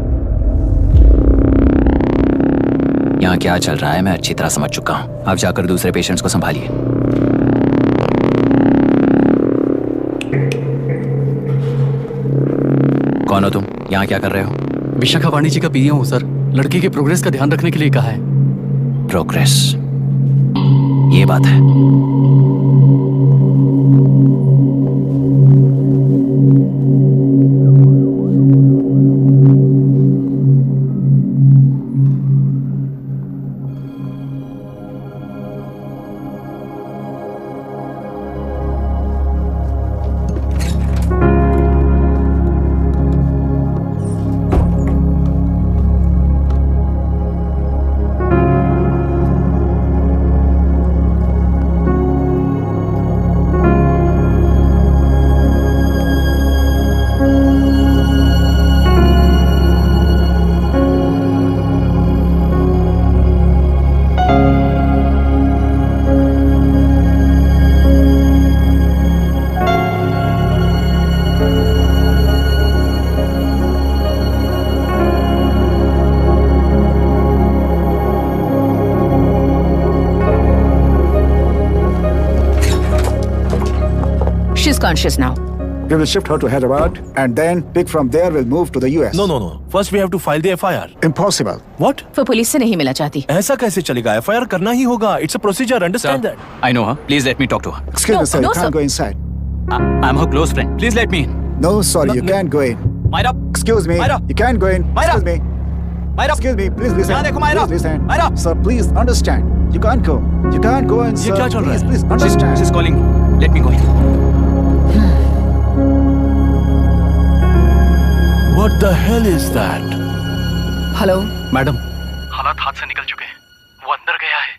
यहाँ क्या चल रहा है मैं अच्छी तरह समझ चुका हूँ। आप जाकर दूसरे पेशेंट्स को संभालिए। कौन हो तुम? यहाँ क्या कर रहे हो? विशाखा वाणी जी का पीए हूँ सर। लड़की के प्रोग्रेस का ध्यान रखने के लिए कहा है। प्रोग्रेस, ये बात है। She's conscious now. We will shift her to Hyderabad and then pick from there we'll move to the US. No. First we have to file the FIR. Impossible. What? वो पुलिस से नहीं मिलना चाहती। ऐसा कैसे चलेगा? FIR करना ही होगा. It's a procedure. Understand that? I know her. Please let me talk to her. Excuse me, sir. You can't go inside. I'm her close friend. Please let me in. No, sorry, you can't go in. Myra. Excuse me. Myra. You can't go in. Myra. Excuse me. Myra. Excuse me. Please listen. यहाँ देखो Myra. Please listen. Myra. Sir, please understand. You can't go. You can't go in, sir. ये क्या चल रहा है? Please understand. She's calling me. Let me go in. What the hell is that? Hello madam, हालात हाथ से निकल चुके हैं। वो अंदर गया है।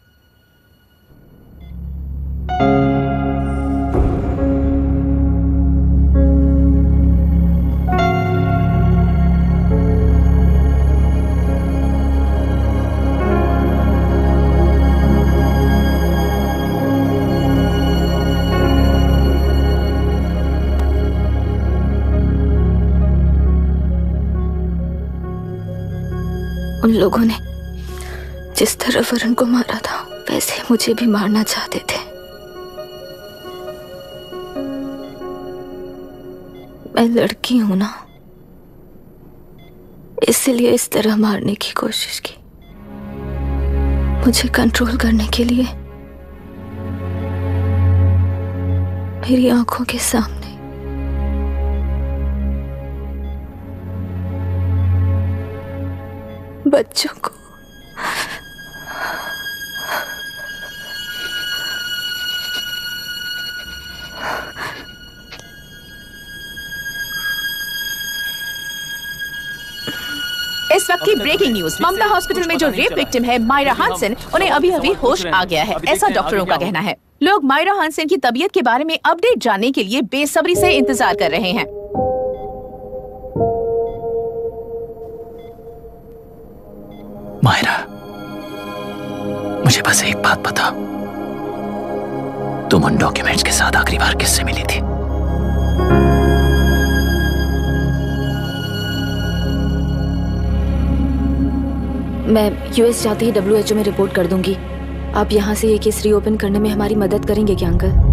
उन लोगों ने जिस तरह वरुण को मारा था वैसे मुझे भी मारना चाहते थे। मैं लड़की हूं ना, इसलिए इस तरह मारने की कोशिश की। मुझे कंट्रोल करने के लिए मेरी आंखों के सामने बच्चों को इस वक्त की ब्रेकिंग न्यूज, ममता हॉस्पिटल में जो रेप विक्टिम है मायरा हानसन, उन्हें अभी अभी होश आ गया है, ऐसा डॉक्टरों का कहना है। लोग मायरा हानसन की तबीयत के बारे में अपडेट जानने के लिए बेसब्री से इंतजार कर रहे हैं। मायरा, मुझे बस एक बात बताओ, तुम उन डॉक्यूमेंट्स के साथ आखिरी बार किससे मिली थी? मैं यूएस जाते ही WHO में रिपोर्ट कर दूंगी। आप यहाँ से ये केस रीओपन करने में हमारी मदद करेंगे क्या अंकल?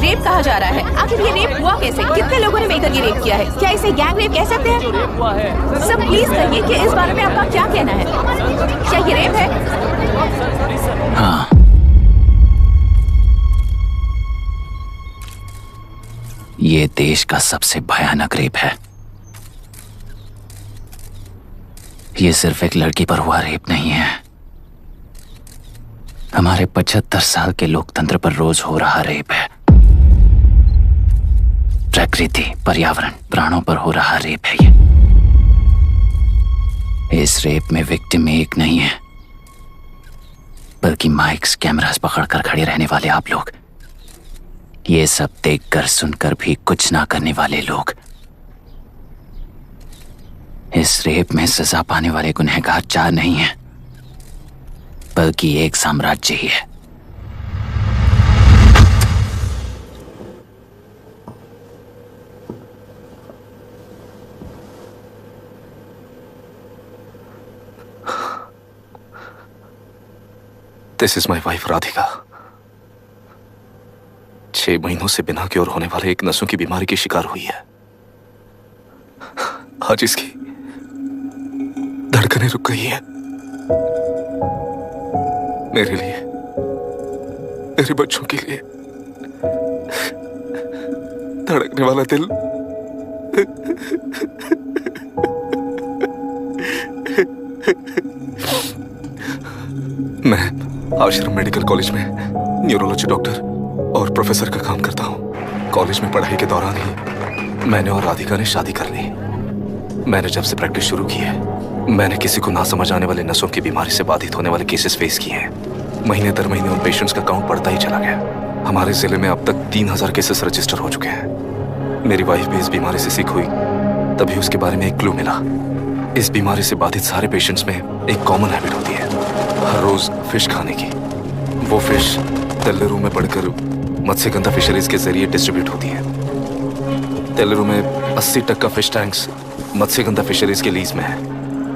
रेप कहा जा रहा है, आखिर ये रेप हुआ कैसे? कितने लोगों ने मिलकर ये रेप किया है? क्या इसे गैंग रेप कह सकते हैं? सब प्लीज कहिए कि इस बारे में आपका क्या कहना है? क्या ये रेप है? हाँ, ये देश का सबसे भयानक रेप है। ये सिर्फ एक लड़की पर हुआ रेप नहीं है, हमारे 75 साल के लोकतंत्र पर रोज हो रहा रेप है। प्रकृति, पर्यावरण, प्राणों पर हो रहा रेप है ये। इस रेप में विक्टिम एक नहीं है, बल्कि माइक्स, कैमरास पकड़कर खड़े रहने वाले आप लोग, ये सब देखकर सुनकर भी कुछ ना करने वाले लोग। इस रेप में सजा पाने वाले गुनहगार 4 नहीं है, बल्कि एक साम्राज्य ही है। This is my wife Radhika. 6 महीनों से बिना क्योर होने वाले एक नसों की बीमारी की शिकार हुई है। आज इसकी धड़कनें रुक गई है। मेरे लिए, मेरे बच्चों के लिए धड़कने वाला दिल मैं आश्रम मेडिकल कॉलेज में न्यूरोलॉजी डॉक्टर और प्रोफेसर का काम करता हूँ। कॉलेज में पढ़ाई के दौरान ही मैंने और राधिका ने शादी कर ली। मैंने जब से प्रैक्टिस शुरू की है, मैंने किसी को ना समझ आने वाले नसों की बीमारी से बाधित होने वाले केसेस फेस किए हैं। महीने दर महीने उन पेशेंट्स का काउंट बढ़ता ही चला गया। हमारे जिले में अब तक 3000 केसेस रजिस्टर हो चुके हैं। मेरी वाइफ भी इस बीमारी से सिक हुई, तभी उसके बारे में एक क्लू मिला। इस बीमारी से बाधित सारे पेशेंट्स में एक कॉमन हैबिट होती है, हर रोज फिश खाने की। वो फिश तेल्लेरू में पड़कर मत्स्यगंधा फिशरीज के जरिए डिस्ट्रीब्यूट होती है। तेल्लेरू में 80% फिश टैंक्स मत्स्यगंधा फिशरीज के लीज में है।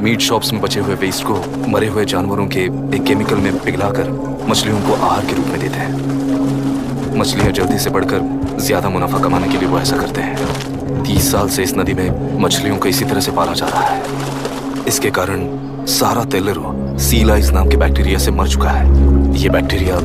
मीट शॉप्स में बचे हुए वेस्ट को मरे हुए जानवरों के एक केमिकल में पिघलाकर मछलियों को आहार के रूप में देते हैं। मछलियां जल्दी से बढ़कर ज्यादा मुनाफा कमाने के लिए वो ऐसा करते हैं। 30 साल से इस नदी में मछलियों को इसी तरह से पाला जा रहा है। इसके कारण सारा तेल्लेरू सी लाइस नाम के बैक्टीरिया से मर चुका है। ये बैक्टीरिया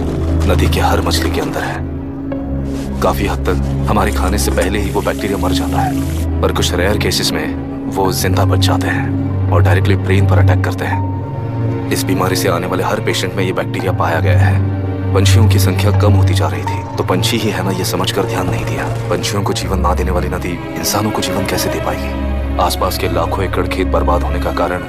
नदी के हर मछली के अंदर है। काफी हद तक हमारे खाने से पहले ही वो बैक्टीरिया मर जाता है, पर कुछ रेयर केसेस में वो जिंदा बच जाते हैं और डायरेक्टली ब्रेन पर अटैक करते हैं। इस बीमारी से आने वाले हर पेशेंट में ये बैक्टीरिया पाया गया है। पंछियों की संख्या कम होती जा रही थी, तो पंछी ही है ना ये समझकर ध्यान नहीं दिया। पंछियों को जीवन ना देने वाली नदी इंसानों को जीवन कैसे दे पाएगी? आसपास के लाखों एकड़ खेत बर्बाद होने का कारण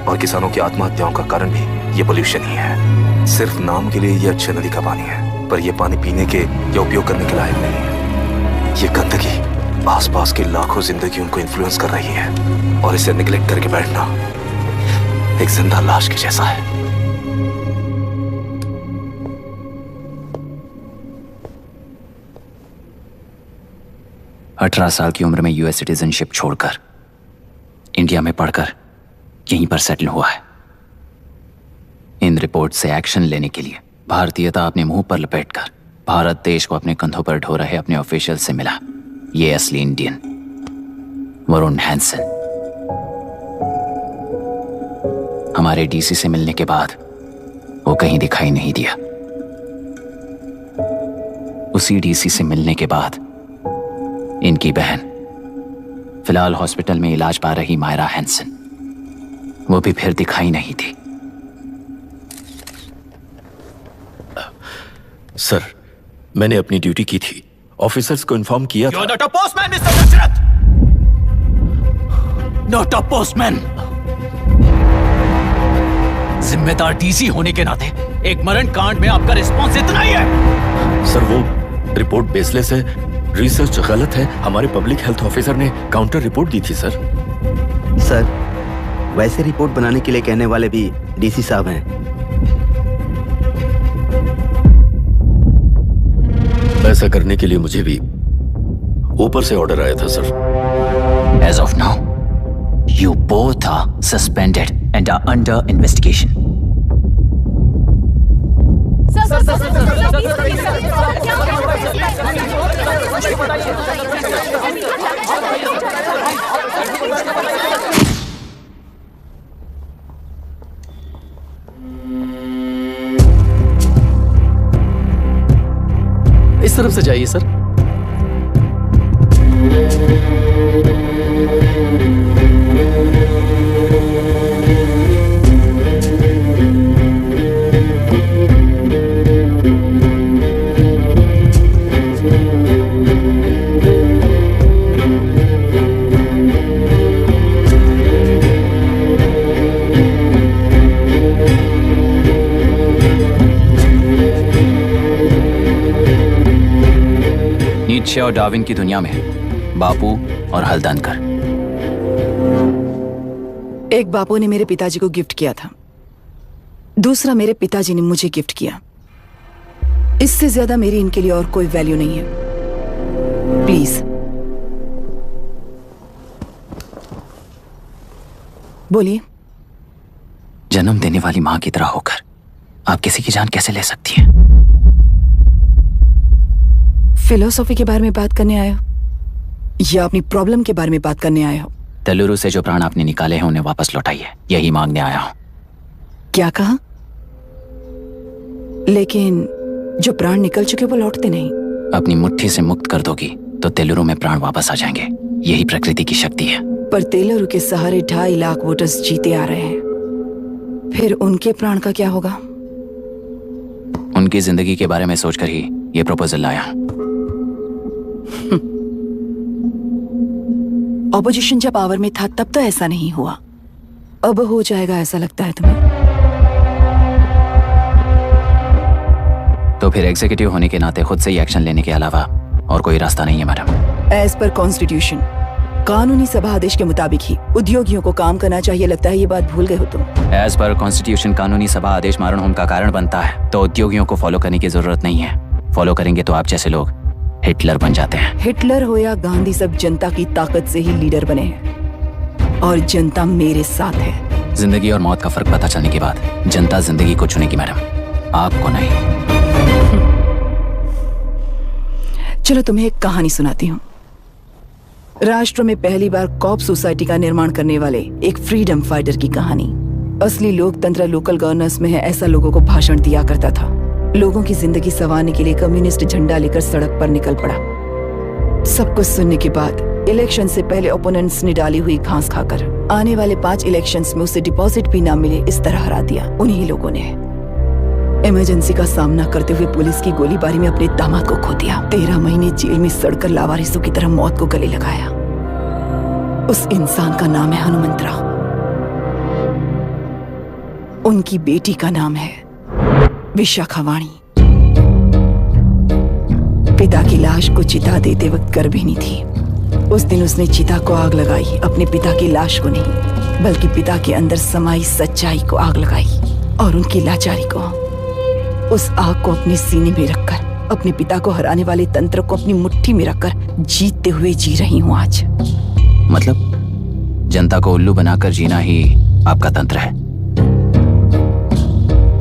और किसानों की आत्महत्याओं का कारण भी ये पोल्यूशन ही है। सिर्फ नाम के लिए ये अच्छी नदी का पानी है, पर यह पानी पीने के या उपयोग करने के लायक नहीं है। ये गंदगी आसपास के लाखों जिंदगियों को इन्फ्लुएंस कर रही है और इसे निगलेक्ट करके बैठना एक जिंदा लाश के जैसा है। अठारह साल की उम्र में यूएस सिटीजनशिप छोड़कर इंडिया में पढ़कर यहीं पर सेटल हुआ है। इन रिपोर्ट से एक्शन लेने के लिए भारतीयता अपने मुंह पर लपेटकर भारत देश को अपने कंधों पर ढो रहे अपने ऑफिशियल से मिला ये असली इंडियन वरुण हैंसन। हमारे डीसी से मिलने के बाद वो कहीं दिखाई नहीं दिया। उसी डीसी से मिलने के बाद इनकी बहन, फिलहाल हॉस्पिटल में इलाज पा रही मायरा हैंसन, वो भी फिर दिखाई नहीं दी। सर, मैंने अपनी ड्यूटी की थी, ऑफिसर्स को इन्फॉर्म किया था। You're not a postman, Mr. Dasharath! Not a postman! जिम्मेदार डीसी होने के नाते एक मरण कांड में आपका रिस्पॉन्स इतना ही है। सर, वो रिपोर्ट बेसलेस है, रिसर्च गलत है। हमारे पब्लिक हेल्थ ऑफिसर ने काउंटर रिपोर्ट दी थी सर। सर, वैसे रिपोर्ट बनाने के लिए कहने वाले भी डीसी साहब हैं। ऐसा करने के लिए मुझे भी ऊपर से ऑर्डर आया था sir. As of now, you both are suspended and are under investigation. इस तरफ से जाइए सर। नीत्शे और डार्विन की दुनिया में बापू और हल्दनकर। एक बापू ने मेरे पिताजी को गिफ्ट किया था, दूसरा मेरे पिताजी ने मुझे गिफ्ट किया। इससे ज्यादा मेरी इनके लिए और कोई वैल्यू नहीं है। प्लीज बोलिए। जन्म देने वाली मां की तरह होकर आप किसी की जान कैसे ले सकती हैं? फिलोसॉफी के बारे में बात करने आए हो या अपनी प्रॉब्लम के बारे में बात करने आए हो? तेलुरु से जो प्राण आपने निकाले हैं उन्हें वापस लौटाइए, यही मांगने आया हूं। क्या कहा? लेकिन जो प्राण निकल चुके वो लौटते नहीं। अपनी मुट्ठी से मुक्त कर दोगी तो तेलुरु में प्राण वापस आ जाएंगे, यही प्रकृति की शक्ति है। पर तेलुरु के सहारे 2.5 लाख वोटर्स जीते आ रहे हैं, फिर उनके प्राण का क्या होगा? उनकी जिंदगी के बारे में सोचकर ही ये प्रपोजल लाया। ऑपोजिशन जब पावर में था तब तो ऐसा नहीं हुआ, अब हो जाएगा ऐसा लगता है तुम्हें? तो फिर एग्जीक्यूटिव होने के नाते खुद से ही एक्शन लेने के अलावा और कोई रास्ता नहीं है मैडम। एज पर कॉन्स्टिट्यूशन, कानूनी सभा आदेश के मुताबिक ही उद्योगियों को काम करना चाहिए। लगता है ये बात भूल गए हो तुम। एज पर कॉन्स्टिट्यूशन कानूनी सभा आदेश मारण होम का कारण बनता है, तो उद्योगियों को फॉलो करने की जरूरत नहीं है। फॉलो करेंगे तो आप जैसे लोग हिटलर बन जाते हैं। हिटलर हो या गांधी, सब जनता की ताकत से ही लीडर बने हैं और जनता मेरे साथ है। जिंदगी और मौत का फर्क पता चलने के बाद जनता जिंदगी को चुनेगी मैडम, आपको नहीं। चलो तुम्हें एक कहानी सुनाती हूँ। राष्ट्र में पहली बार कॉप सोसाइटी का निर्माण करने वाले एक फ्रीडम फाइटर की कहानी। असली लोकतंत्र लोकल गवर्नेंस में है, ऐसा लोगों को भाषण दिया करता था। लोगों की जिंदगी संवारने के लिए कम्युनिस्ट झंडा लेकर सड़क पर निकल पड़ा। सब कुछ सुनने के बाद इलेक्शन से पहले ओपोनेंट्स ने डाली हुई घास खाकर आने वाले 5 इलेक्शंस में उसे डिपॉजिट भी ना मिले इस तरह हरा दिया। उन्हीं लोगों ने इमरजेंसी का सामना करते हुए पुलिस की गोलीबारी में अपने दामाद को खो दिया। 13 महीने जेल में सड़कर लावारिसों की तरह मौत को गले लगाया। उस इंसान का नाम है हनुमंतराव। उनकी बेटी का नाम है विशाखावाणी। पिता की लाश को चिता देते वक्त गर्भिणी थी। उस दिन उसने चिता को आग लगाई, अपने पिता की लाश को नहीं बल्कि पिता के अंदर समाई सच्चाई को आग लगाई और उनकी लाचारी को। उस आग को अपने सीने में रखकर अपने पिता को हराने वाले तंत्र को अपनी मुट्ठी में रखकर जीतते हुए जी रही हूँ आज। मतलब जनता को उल्लू बनाकर जीना ही आपका तंत्र है?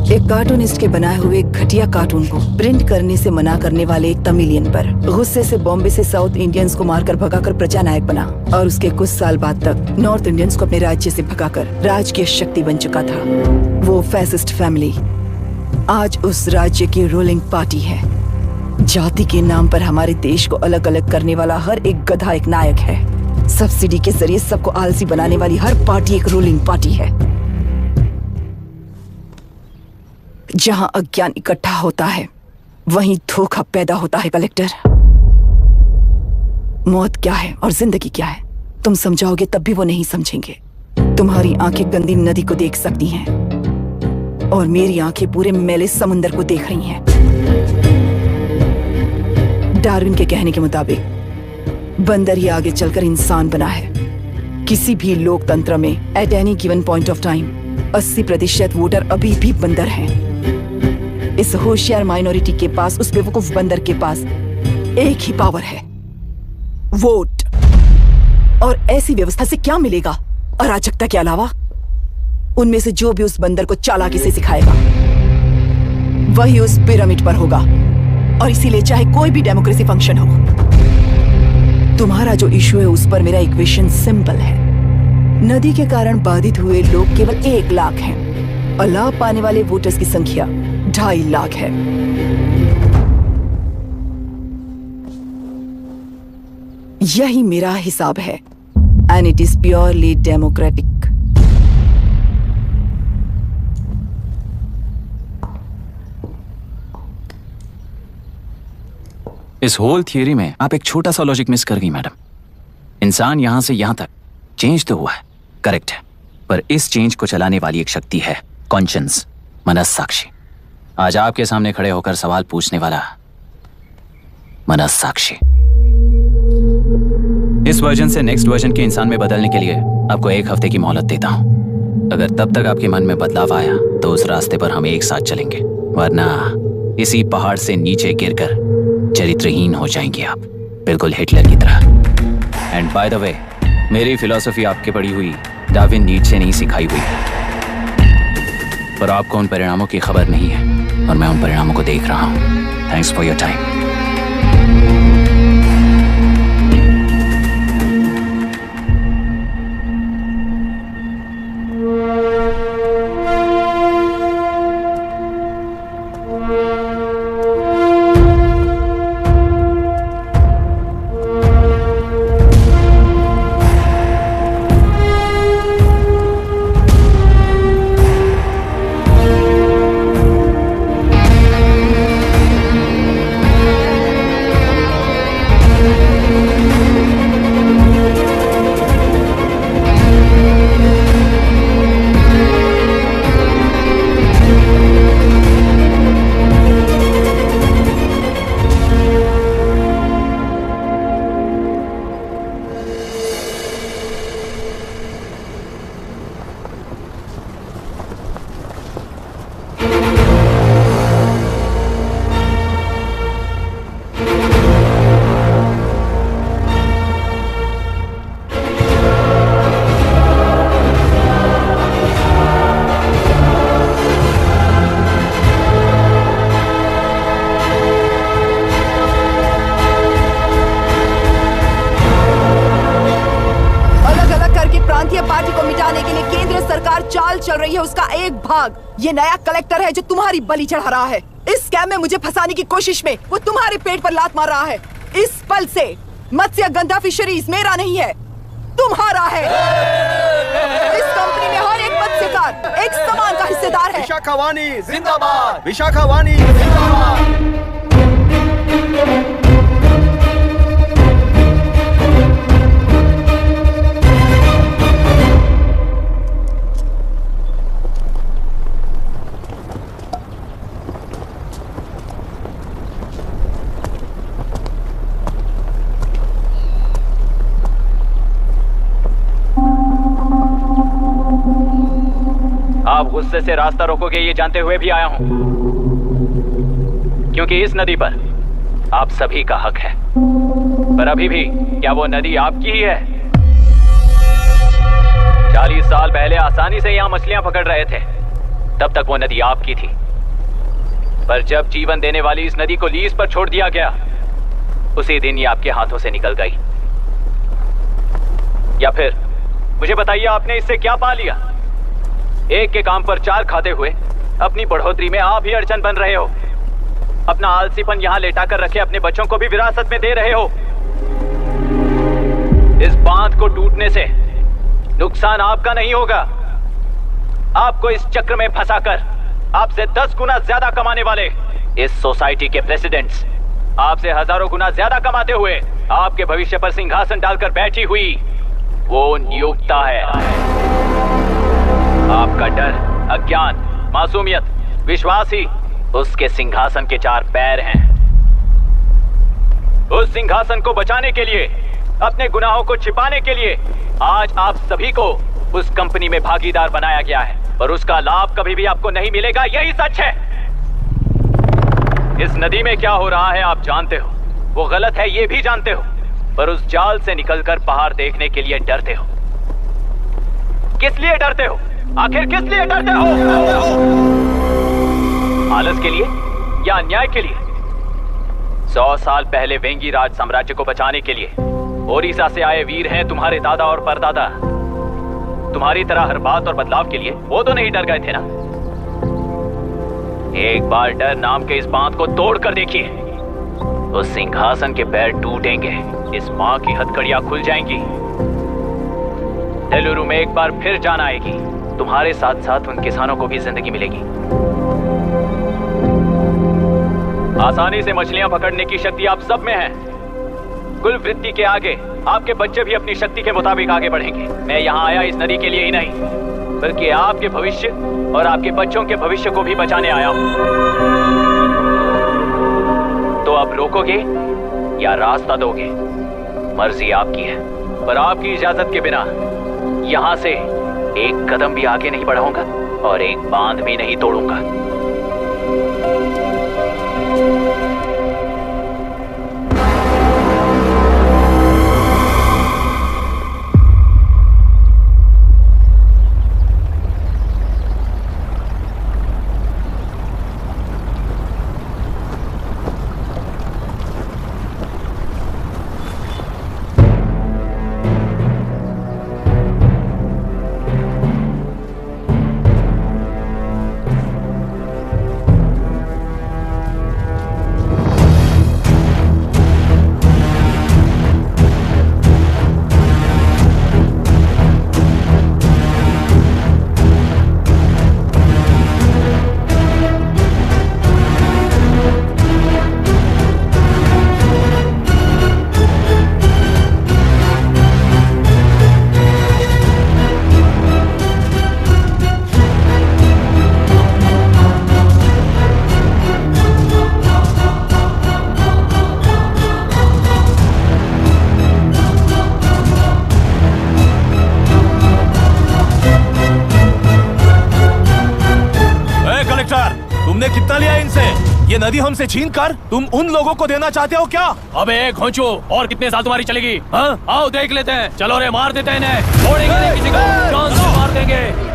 एक कार्टूनिस्ट के बनाए हुए एक घटिया कार्टून को प्रिंट करने से मना करने वाले एक तमिलियन पर गुस्से से बॉम्बे से साउथ इंडियंस को मारकर भगाकर प्रजा नायक बना और उसके कुछ साल बाद तक नॉर्थ इंडियंस को अपने राज्य से भगाकर राजकीय शक्ति बन चुका था। वो फैसिस्ट फैमिली आज उस राज्य की रूलिंग पार्टी है। जाति के नाम पर हमारे देश को अलग अलग करने वाला हर एक गधा एक नायक है। सब्सिडी के जरिए सबको आलसी बनाने वाली हर पार्टी एक रूलिंग पार्टी है। जहां अज्ञान इकट्ठा होता है वहीं धोखा पैदा होता है। कलेक्टर, मौत क्या है और जिंदगी क्या है तुम समझाओगे तब भी वो नहीं समझेंगे। तुम्हारी आंखें गंदी नदी को देख सकती हैं और मेरी आंखें पूरे मैले समुंदर को देख रही हैं। डार्विन के कहने के मुताबिक बंदर ही आगे चलकर इंसान बना है। किसी भी लोकतंत्र में at any given point of time 80% voter अभी भी बंदर हैं। इस होशियार माइनॉरिटी के पास, उस बेवकूफ बंदर के पास एक ही पावर है, वोट। और ऐसी व्यवस्था से क्या मिलेगा अराजकता के अलावा? उनमें से जो भी उस बंदर को चालाकी से सिखाएगा वही उस पिरामिड पर होगा। और इसीलिए चाहे कोई भी डेमोक्रेसी फंक्शन हो, तुम्हारा जो इशू है उस पर मेरा इक्वेशन सिंपल है। नदी के कारण बाधित हुए लोग केवल 1 लाख हैं और लाभ पाने वाले वोटर्स की संख्या 2.5 लाख है। यही मेरा हिसाब है and it is purely democratic. इस होल थियरी में आप एक छोटा सा लॉजिक मिस कर गई मैडम। इंसान यहां से यहां तक चेंज तो हुआ है, करेक्ट है, पर इस चेंज को चलाने वाली एक शक्ति है, कॉन्शियंस, मनस्साक्षी। आज आपके सामने खड़े होकर सवाल पूछने वाला मनस्साक्षी। इस वर्जन से नेक्स्ट वर्जन के इंसान में बदलने के लिए आपको 1 हफ्ते की मोहलत देता हूं। अगर तब तक आपके मन में बदलाव आया तो उस रास्ते पर हम एक साथ चलेंगे, वरना इसी पहाड़ से नीचे गिरकर चरित्रहीन हो जाएंगे आप, बिल्कुल हिटलर की तरह। एंड बाय द वे, मेरी फिलॉसफी आपके पढ़ी हुई डार्विन नीचे नहीं सिखाई हुई है, पर आपको उन परिणामों की खबर नहीं है और मैं उन परिणामों को देख रहा हूं। Thanks for your time. चल रही है उसका एक भाग ये नया कलेक्टर है जो तुम्हारी बलि चढ़ा रहा है। इस स्कैम में मुझे फंसाने की कोशिश में वो तुम्हारे पेट पर लात मार रहा है। इस पल से मत्स्य गंधा फिशरीज मेरा नहीं है, तुम्हारा है। इस कंपनी में हर एक मत्स्यकार एक समान का हिस्सेदार है। विशाखावाणी जिंदाबाद, विशाखावाणी जिंदाबाद। आप गुस्से से रास्ता रोकोगे ये जानते हुए भी आया हूं, क्योंकि इस नदी पर आप सभी का हक है। पर अभी भी क्या वो नदी आपकी ही है? 40 साल पहले आसानी से यहां मछलियां पकड़ रहे थे, तब तक वो नदी आपकी थी, पर जब जीवन देने वाली इस नदी को लीज पर छोड़ दिया गया, उसी दिन ये आपके हाथों से निकल गई। या फिर मुझे बताइए, आपने इससे क्या पा लिया? एक के काम पर चार खाते हुए अपनी बढ़ोतरी में आप ही अड़चन बन रहे हो। अपना आलसीपन यहां लेटा कर रखे अपने बच्चों को भी विरासत में दे रहे हो। इस बांध को टूटने से नुकसान आपका नहीं होगा, आपको इस चक्र में फंसाकर आपसे 10 गुना ज्यादा कमाने वाले इस सोसाइटी के प्रेसिडेंट्स आपसे हजारों गुना ज्यादा कमाते हुए आपके भविष्य पर सिंहासन डालकर बैठी हुई वो नियोक्ता है। आपका डर, अज्ञान, मासूमियत, विश्वास ही उसके सिंहासन के 4 पैर हैं। उस सिंहासन को बचाने के लिए, अपने गुनाहों को छिपाने के लिए आज आप सभी को उस कंपनी में भागीदार बनाया गया है, और उसका लाभ कभी भी आपको नहीं मिलेगा। यही सच है। इस नदी में क्या हो रहा है आप जानते हो, वो गलत है ये भी जानते हो, पर उस जाल से निकलकर पहाड़ देखने के लिए डरते हो। किस लिए डरते हो? आखिर किस लिए डरते हो? आलस के लिए या अन्याय के लिए? 100 साल पहले वेंगी राज साम्राज्य को बचाने के लिए ओडिशा से आए वीर हैं तुम्हारे दादा और परदादा। तुम्हारी तरह हर बात और बदलाव के लिए वो तो नहीं डर गए थे ना। एक बार डर नाम के इस बांध को तोड़ कर देखिए, उस सिंहासन के पैर टूटेंगे, इस मां की हथकड़ियां खुल जाएंगी, तेलुरु में एक बार फिर जान आएगी, तुम्हारे साथ साथ उन किसानों को भी जिंदगी मिलेगी। आसानी से मछलियां पकड़ने की शक्ति आप सब में है। कुल वृत्ति के आगे आपके बच्चे भी अपनी शक्ति के मुताबिक आगे बढ़ेंगे। मैं यहाँ आया इस नदी के लिए ही नहीं, बल्कि आपके भविष्य और आपके बच्चों के भविष्य को भी बचाने आया हूँ। तो अब रोकोगे या रास्ता दोगे, मर्जी आपकी है, पर आपकी इजाजत के बिना यहाँ से एक कदम भी आगे नहीं बढ़ाऊंगा और एक बांध भी नहीं तोड़ूंगा। ये नदी हमसे छीन कर तुम उन लोगों को देना चाहते हो क्या? अबे घोंचो, और कितने साल तुम्हारी चलेगी? हाँ, आओ देख लेते हैं। चलो रे, मार देते हैं इन्हें, छोड़ेंगे नहीं किसी को, जान से मार देंगे।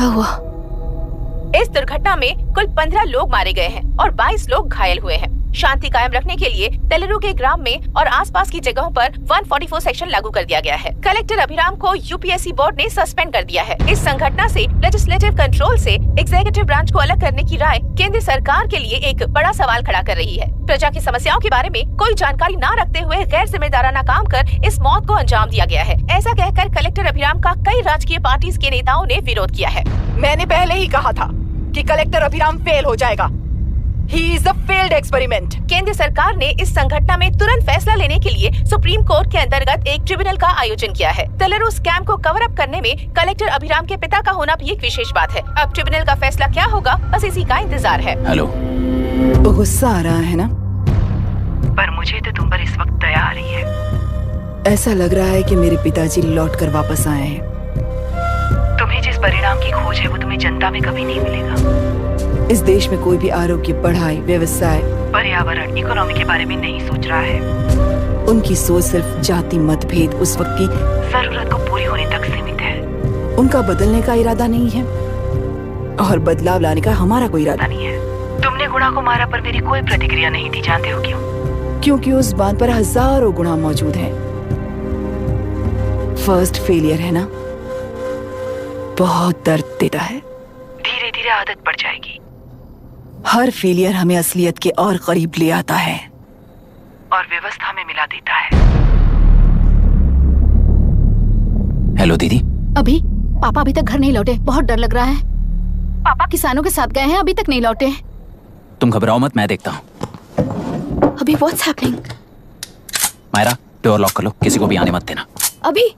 क्या हुआ? इस दुर्घटना में कुल 15 लोग मारे गए हैं और 22 लोग घायल हुए हैं। शांति कायम रखने के लिए तेलुरु के ग्राम में और आसपास की जगहों पर 144 सेक्शन लागू कर दिया गया है। कलेक्टर अभिराम को यूपीएससी बोर्ड ने सस्पेंड कर दिया है। इस संघटना से लेजिस्लेटिव कंट्रोल से एग्जीक्यूटिव ब्रांच को अलग करने की राय केंद्र सरकार के लिए एक बड़ा सवाल खड़ा कर रही है। प्रजा की समस्याओं के बारे में कोई जानकारी न रखते हुए गैर जिम्मेदाराना काम कर इस मौत को अंजाम दिया गया है। ऐसा कहकर कलेक्टर अभिराम का कई राजकीय पार्टी के नेताओं ने विरोध किया है। मैंने पहले ही कहा था कि कलेक्टर अभिराम फेल हो जाएगा। He is a failed experiment. केंद्र सरकार ने इस संघटना में तुरंत फैसला लेने के लिए सुप्रीम कोर्ट के अंतर्गत एक ट्रिब्यूनल का आयोजन किया है। तेलुरु स्कैम को कवर अप करने में कलेक्टर अभिराम के पिता का होना भी एक विशेष बात है। अब ट्रिब्यूनल का फैसला क्या होगा, बस इसी का इंतजार है। हेलो, गुस्सा आ रहा है ना? पर मुझे तो तुम पर इस वक्त दया आ रही है। ऐसा लग रहा है कि मेरे पिताजी लौट कर वापस आए हैं। तुम्हें जिस परिणाम की खोज है वो तुम्हें जनता में कभी नहीं मिलेगा। इस देश में कोई भी आरोग्य, पढ़ाई, व्यवसाय, पर्यावरण, इकोनॉमी के बारे में नहीं सोच रहा है। उनकी सोच सिर्फ जाति मतभेद उस वक्त की जरूरत को पूरी होने तक सीमित है। उनका बदलने का इरादा नहीं है और बदलाव लाने का हमारा कोई इरादा नहीं है। तुमने गुणा को मारा पर मेरी कोई प्रतिक्रिया नहीं दी, जानते हो क्यों? क्योंकि उस बात पर हजारों गुणा मौजूद हैं। फर्स्ट फेलियर है ना, बहुत दर्द देता है। धीरे धीरे आदत पड़ जाएगी। हर फेलियर हमें असलियत के और करीब ले आता है और व्यवस्था में मिला देता है। हेलो दीदी। अभी पापा अभी तक घर नहीं लौटे, बहुत डर लग रहा है। पापा किसानों के साथ गए हैं, अभी तक नहीं लौटे। तुम घबराओ मत, मैं देखता हूँ। अभी what's happening? Myra, door lock कर लो, किसी को भी आने मत देना। अभी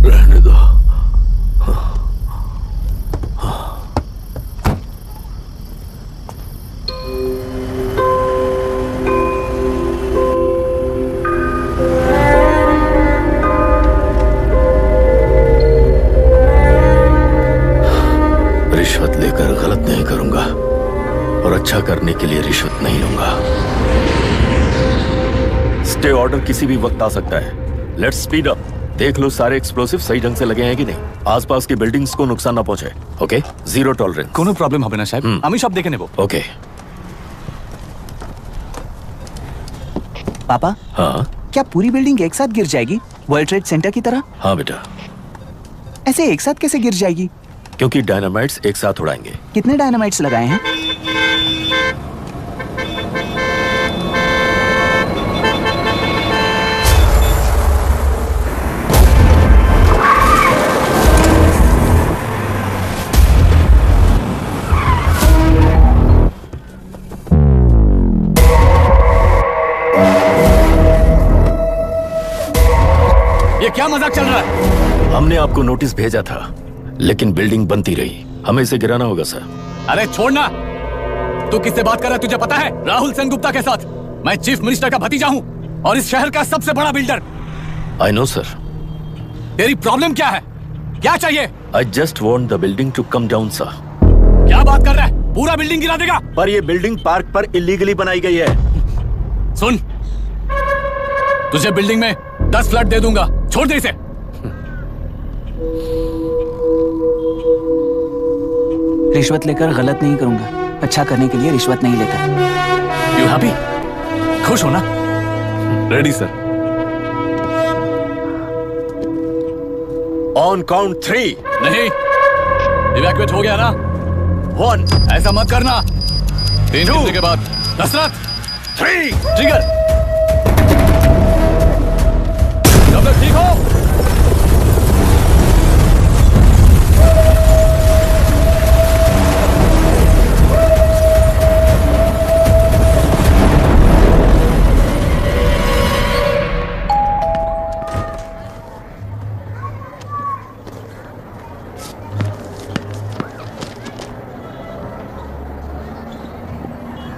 रहने दो। रिश्वत लेकर गलत नहीं करूंगा और अच्छा करने के लिए रिश्वत नहीं लूंगा। स्टे ऑर्डर किसी भी वक्त आ सकता है। Let's speed up. देख लो सारे एक्सप्लोसिव सही ढंग से लगे हैं कि नहीं। आसपास की बिल्डिंग्स को नुकसान ना पहुंचे। Okay, zero tolerance. कोनो प्रॉब्लम হবে না সাহেব, আমি সব দেখে নেব। ओके। पापा, हाँ क्या पूरी बिल्डिंग एक साथ गिर जाएगी, वर्ल्ड ट्रेड सेंटर की तरह? हाँ बेटा। ऐसे एक साथ कैसे गिर जाएगी? क्योंकि डायनामाइट्स एक साथ उड़ाएंगे। कितने डायनामाइट्स लगाए हैं? ये क्या मजाक चल रहा है? हमने आपको नोटिस भेजा था, लेकिन बिल्डिंग बनती रही। हमें इसे गिराना होगा सर। अरे छोड़ना। तू किससे बात कर रहा है तुझे पता है? राहुल सेनगुप्ता के साथ। मैं चीफ मिनिस्टर का भतीजा हूँ और इस शहर का सबसे बड़ा बिल्डर। I know sir. तेरी प्रॉब्लम क्या है? क्या चाहिए? I just want the building to come down sir. क्या बात कर रहा है? पूरा बिल्डिंग गिरा देगा? पर ये बिल्डिंग पार्क पर इलीगली बनाई गई है। सुन, तुझे बिल्डिंग में 10 फ्लैट दे दूंगा, छोड़ दे इसे। रिश्वत लेकर गलत नहीं करूंगा, अच्छा करने के लिए रिश्वत नहीं लेता। You happy? खुश हो ना? Ready sir. On count 3। नहीं, इवैक्यूएट हो गया ना? 1। ऐसा मत करना। 3 गिनने के बाद दशरथ 3 ट्रिगर। सब लोग ठीक हो?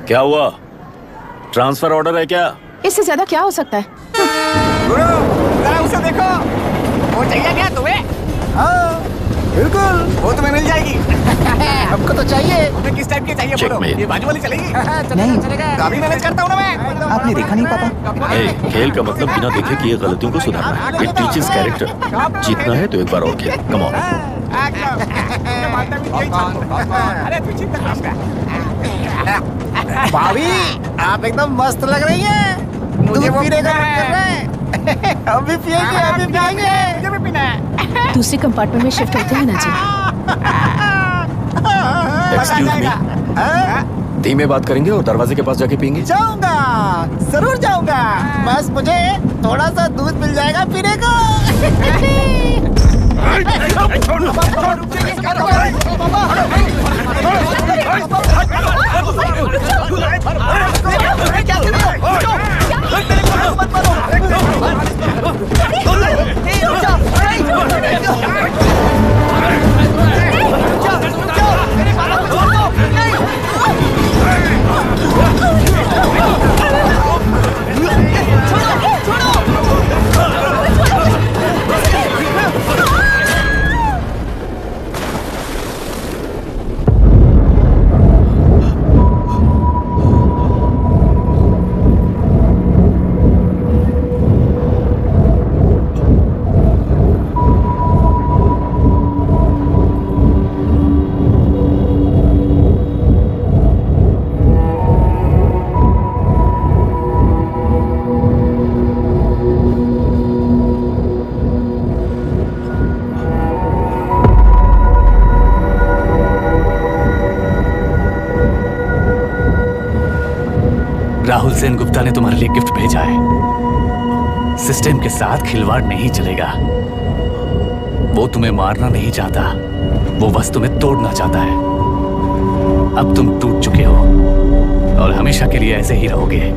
क्या हुआ? ट्रांसफर ऑर्डर है क्या? इससे ज्यादा क्या हो सकता है? उसे देखो, वो चाहिए क्या तुम्हें? हाँ, बिल्कुल, वो तुम्हें मिल जाएगी। हमको तो चाहिए। तुम्हें किस टाइप की चाहिए बोलो? ये बाजू वाली चलेगी? नहीं, काफी मैनेज करता हूँ ना मैं। आपने देखा नहीं पापा? खेल का मतलब बिना देखे किए गलतियों को सुधारना। It teaches character. जीतना है तो एक बार और खेल। Come on. भाभी, आप एकदम मस्त लग रही हैं। मुझे वो पीने का मन कर रहा है। हम भी पिएंगे, हम भी पिएंगे। मुझे भी पीना है। दूसरे कंपार्टमेंट में शिफ्ट होते हैं ना जी। एक्सक्यूज मी, धीमे बात करेंगे और दरवाजे के पास जाके पिएंगे। जाऊंगा, जरूर जाऊंगा। बस मुझे थोड़ा सा दूध मिल जाएगा पीने को। राहुल सेन गुप्ता ने तुम्हारे लिए गिफ्ट भेजा है। सिस्टम के साथ खिलवाड़ नहीं चलेगा। वो तुम्हें मारना नहीं चाहता, वो बस तुम्हें तोड़ना चाहता है। अब तुम टूट चुके हो और हमेशा के लिए ऐसे ही रहोगे।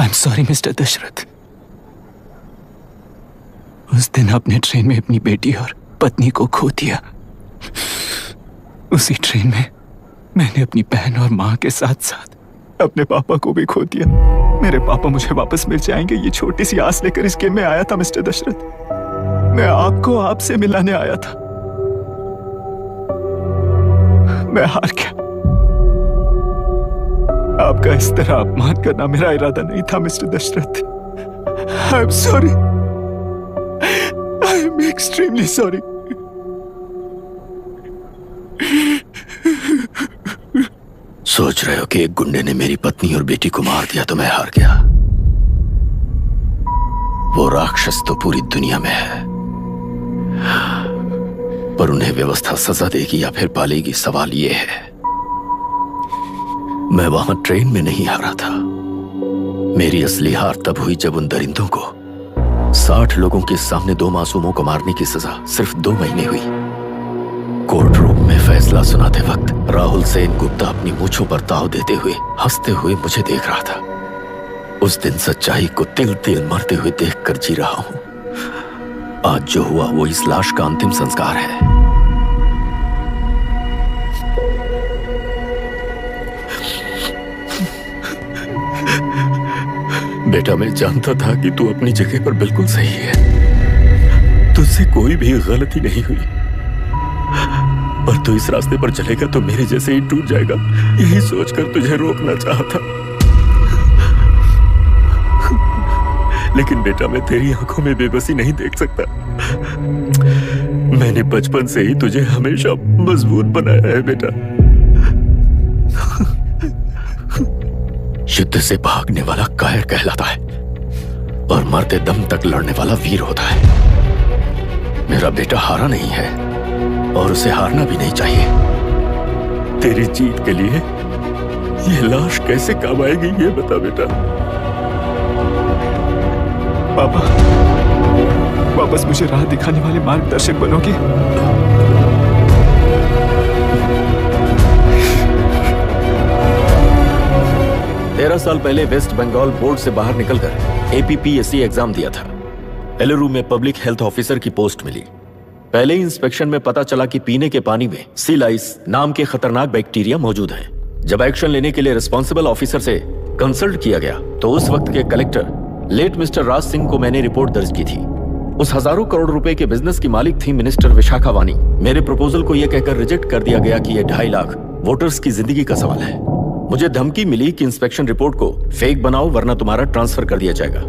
I'm sorry, mister Dasharath. उस दिन आपने ट्रेन में अपनी बेटी और पत्नी को खो दिया। उसी ट्रेन में मैंने अपनी बहन और माँ के साथ साथ अपने पापा को भी खो दिया। मेरे पापा मुझे वापस मिल जाएंगे, ये छोटी सी आस लेकर इस गेम में आया था मिस्टर दशरथ। मैं आपको आपसे मिलाने आया था। मैं हार गया। आपका इस तरह अपमान करना मेरा इरादा नहीं था mister Dasharath. I am sorry. I am extremely sorry. सोच रहे हो कि एक गुंडे ने मेरी पत्नी और बेटी को मार दिया तो मैं हार गया? वो राक्षस तो पूरी दुनिया में है, पर उन्हें व्यवस्था सजा देगी या फिर पालेगी, सवाल ये है। मैं वहां ट्रेन में नहीं हारा था। मेरी असली हार तब हुई जब उन दरिंदों को 60 लोगों के सामने 2 मासूमों को मारने की सजा सिर्फ 2 महीने हुई। कोर्ट रूम में फैसला सुनाते वक्त राहुल सेन गुप्ता अपनी मूंछों पर ताव देते हुए हंसते हुए मुझे देख रहा था। उस दिन सच्चाई को तिल तिल मरते हुए देखकर जी रहा हूं। आज जो हुआ वो इस लाश का अंतिम संस्कार है। बेटा, मैं जानता था कि तू अपनी जगह पर बिल्कुल सही है। तुझसे कोई भी गलती नहीं हुई। पर तू इस रास्ते पर चलेगा तो मेरे जैसे ही टूट जाएगा, यही सोचकर तुझे रोकना चाहा था। लेकिन बेटा, मैं तेरी आंखों में बेबसी नहीं देख सकता। मैंने बचपन से ही तुझे हमेशा मजबूत बनाया है बेटा। युद्ध से भागने वाला कायर कहलाता है और मरते दम तक लड़ने वाला वीर होता है। मेरा बेटा हारा नहीं है और उसे हारना भी नहीं चाहिए। तेरी जीत के लिए ये लाश कैसे काम आएगी, ये बता बेटा। पापा, वापस मुझे राह दिखाने वाले मार्गदर्शक बनोगे? 13 साल पहले वेस्ट बंगाल बोर्ड से बाहर निकलकर APPSC एग्जाम दिया था। एलरू में पब्लिक हेल्थ ऑफिसर की पोस्ट मिली। पहले ही इंस्पेक्शन में पता चला कि पीने के पानी में सी लाइस नाम के खतरनाक बैक्टीरिया मौजूद हैं। जब एक्शन लेने के लिए रिस्पॉन्सिबल ऑफिसर से कंसल्ट किया गया तो उस वक्त के collector late mister Raj Singh को मैंने रिपोर्ट दर्ज की थी। उस हजारों करोड़ रुपए के बिजनेस की मालिक थी मिनिस्टर विशाखा वानी। मेरे प्रपोजल को यह कहकर रिजेक्ट कर दिया गया कि यह 2.5 लाख वोटर्स की जिंदगी का सवाल है। मुझे धमकी मिली कि इंस्पेक्शन रिपोर्ट को फेक बनाओ वरना तुम्हारा ट्रांसफर कर दिया जाएगा।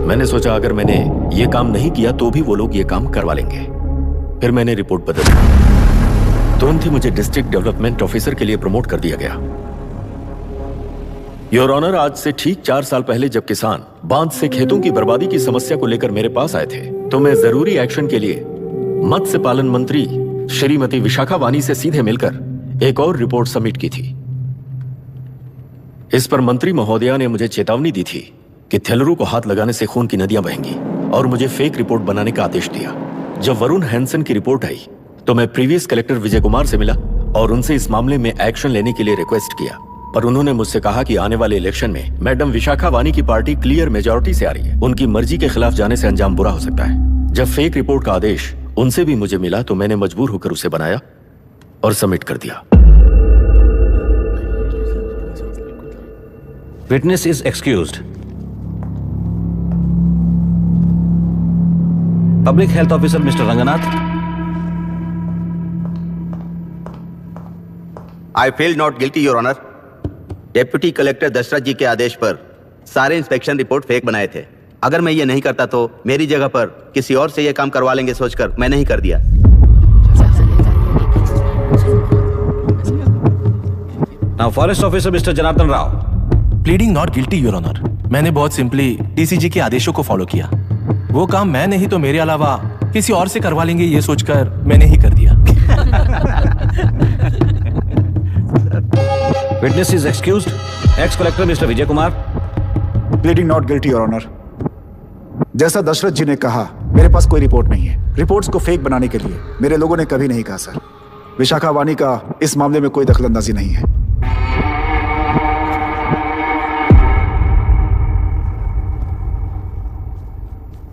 मैंने सोचा अगर मैंने ये काम नहीं किया तो भी वो लोग ये काम करवा लेंगे। फिर मैंने रिपोर्ट बदली। तुरंत ही मुझे डिस्ट्रिक्ट डेवलपमेंट ऑफिसर के लिए प्रमोट कर दिया गया। योर ऑनर, आज से ठीक 4 साल पहले जब किसान बांध से खेतों की बर्बादी की समस्या को लेकर मेरे पास आए थे तो मैं जरूरी एक्शन के लिए मत्स्य पालन मंत्री श्रीमती विशाखा वानी से सीधे मिलकर एक और रिपोर्ट सबमिट की थी। इस पर मंत्री महोदया ने मुझे चेतावनी दी थी कि थेलरू को हाथ लगाने से खून की नदियां बहेंगी और मुझे फेक रिपोर्ट बनाने का आदेश दिया। जब वरुण हैंसन की रिपोर्ट आई तो मैं प्रीवियस कलेक्टर विजय कुमार से मिला और उनसे इस मामले में एक्शन लेने के लिए रिक्वेस्ट किया, पर उन्होंने मुझसे कहा कि आने वाले इलेक्शन में मैडम विशाखा वानी की पार्टी क्लियर मेजॉरिटी से आ रही है, उनकी मर्जी के खिलाफ जाने से अंजाम बुरा हो सकता है। जब फेक रिपोर्ट का आदेश उनसे भी मुझे मिला तो मैंने मजबूर होकर उसे बनाया और सबमिट कर दिया। Witness is excused. Public health officer mister Ranganath. I feel not guilty your honour. Deputy collector Dashrath ji के आदेश पर सारे इंस्पेक्शन रिपोर्ट फेक बनाए थे। अगर मैं ये नहीं करता तो मेरी जगह पर किसी और से ये काम करवा लेंगे सोचकर मैं नहीं कर दिया। Now forest officer mister Janardhan Rao. Pleading not guilty your honour. मैंने बहुत सिंपली डीसीजी के आदेशों को फॉलो किया। वो काम मैं नहीं तो मेरे अलावा किसी और से करवा लेंगे ये सोचकर मैंने ही कर दिया। Witness is excused. Ex-collector Mr. Vijay Kumar. Pleading not guilty your honour. जैसा दशरथ जी ने कहा मेरे पास कोई रिपोर्ट नहीं है। रिपोर्ट्स को फेक बनाने के लिए मेरे लोगों ने कभी नहीं कहा सर। विशाखा वानी का इस मामले में कोई दखलंदाजी नहीं है।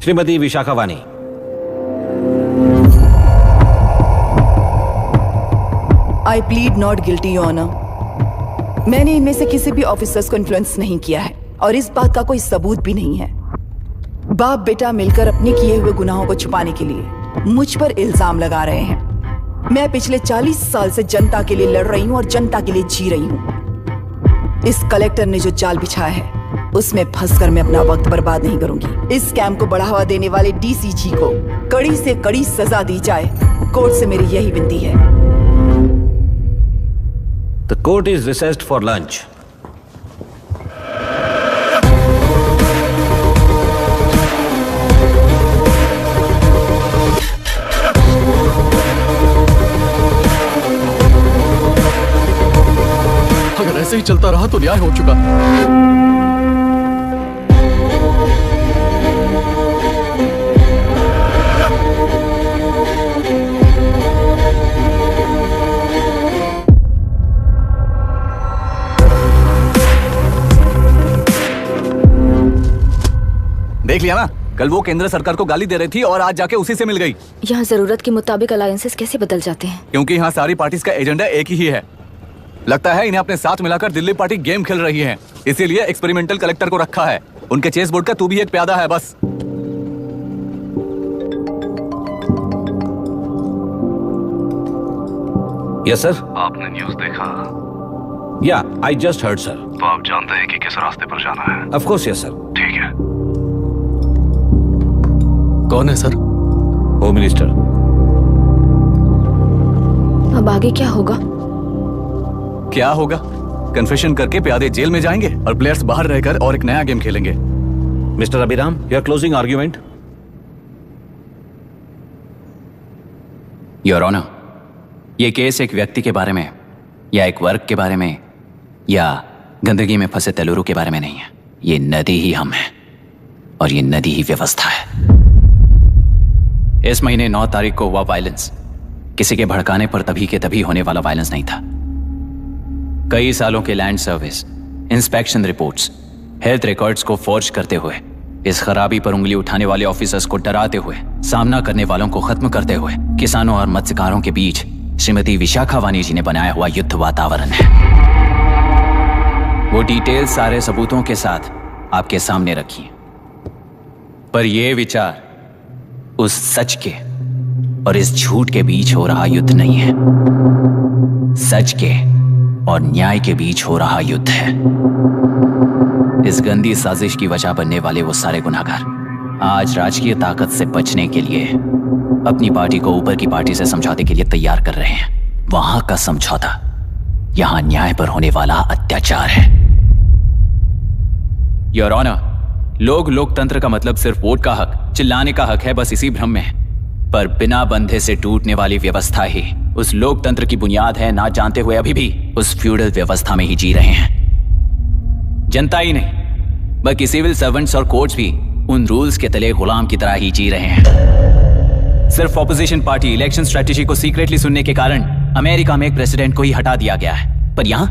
Shrimati Vishakha Vani. I plead not guilty your honour. मैंने इनमें से किसी भी ऑफिसर्स को इन्फ्लुएंस नहीं किया है और इस बात का कोई सबूत भी नहीं है। बाप बेटा मिलकर अपने किए हुए गुनाहों को छुपाने के लिए मुझ पर इल्जाम लगा रहे हैं। मैं पिछले 40 साल से जनता के लिए लड़ रही हूं और जनता के लिए जी रही हूं। इस कलेक्टर ने जो जाल बिछाया है उसमें फंसकर मैं अपना वक्त बर्बाद नहीं करूंगी। इस स्कैम को बढ़ावा देने वाले डीसीजी को कड़ी से कड़ी सजा दी जाए, कोर्ट से मेरी यही विनती है। The court is recessed for lunch. अगर ऐसे ही चलता रहा तो न्याय हो चुका। देख लिया ना, कल वो केंद्र सरकार को गाली दे रही थी और आज जाके उसी से मिल गई। यहाँ जरूरत के मुताबिक अलायंसेस कैसे बदल जाते हैं? क्योंकि यहाँ सारी पार्टीज का एजेंडा एक ही है। लगता है इन्हें अपने साथ मिलाकर दिल्ली पार्टी गेम खेल रही है, इसीलिए एक्सपेरिमेंटल कलेक्टर को रखा है। उनके चेस बोर्ड का तू भी एक प्यादा है बस। Yes sir. आपने न्यूज देखा? या आई जस्ट हर्ड सर। तो आप जानते हैं कि किस रास्ते पर जाना है? Of course yes sir. ठीक है। कौन है सर? Home minister. अब आगे क्या होगा? क्या होगा? कन्फेशन करके प्यादे जेल में जाएंगे और प्लेयर्स बाहर रहकर और एक नया गेम खेलेंगे। Mister Abhiram, your closing argument. Your honour, ये केस एक व्यक्ति के बारे में या एक वर्ग के बारे में या गंदगी में फंसे तेलुरु के बारे में नहीं है। ये नदी ही हम हैं और ये नदी ही व्यवस्था है। इस महीने 9 तारीख को हुआ वायलेंस किसी के भड़काने पर तभी के तभी होने वाला वायलेंस नहीं था। कई सालों के land service, inspection reports, health records को फॉर्ज करते हुए, इस खराबी पर उंगली उठाने वाले ऑफिसर्स को डराते हुए, सामना करने वालों को खत्म करते हुए किसानों और मत्स्यकारों के बीच श्रीमती विशाखा वानी जी ने बनाया हुआ युद्ध वातावरण है। वो डिटेल सारे सबूतों के साथ आपके सामने रखी। पर यह विचार उस सच के और इस झूठ के बीच हो रहा युद्ध नहीं है। सच के और न्याय के बीच हो रहा युद्ध है। इस गंदी साजिश की वजह बनने वाले वो सारे गुनहगार आज राजकीय ताकत से बचने के लिए अपनी पार्टी को ऊपर की पार्टी से समझौते के लिए तैयार कर रहे हैं। वहां का समझौता यहां न्याय पर होने वाला अत्याचार है। योर ऑनर, लोकतंत्र का मतलब सिर्फ वोट का हक, चिल्लाने का हक है, बस इसी भ्रम में है। पर बिना बंधे से टूटने वाली व्यवस्था ही उस लोकतंत्र की बुनियाद है, ना जानते हुए अभी भी उस फ्यूडल व्यवस्था में ही जी रहे हैं। जनता ही नहीं बल्कि सिविल सर्वेंट्स और कोर्ट्स भी उन रूल्स के तले गुलाम की तरह ही जी रहे हैं। सिर्फ ऑपोजिशन पार्टी इलेक्शन स्ट्रेटेजी को सीक्रेटली सुनने के कारण अमेरिका में एक प्रेसिडेंट को ही हटा दिया गया है, पर यहां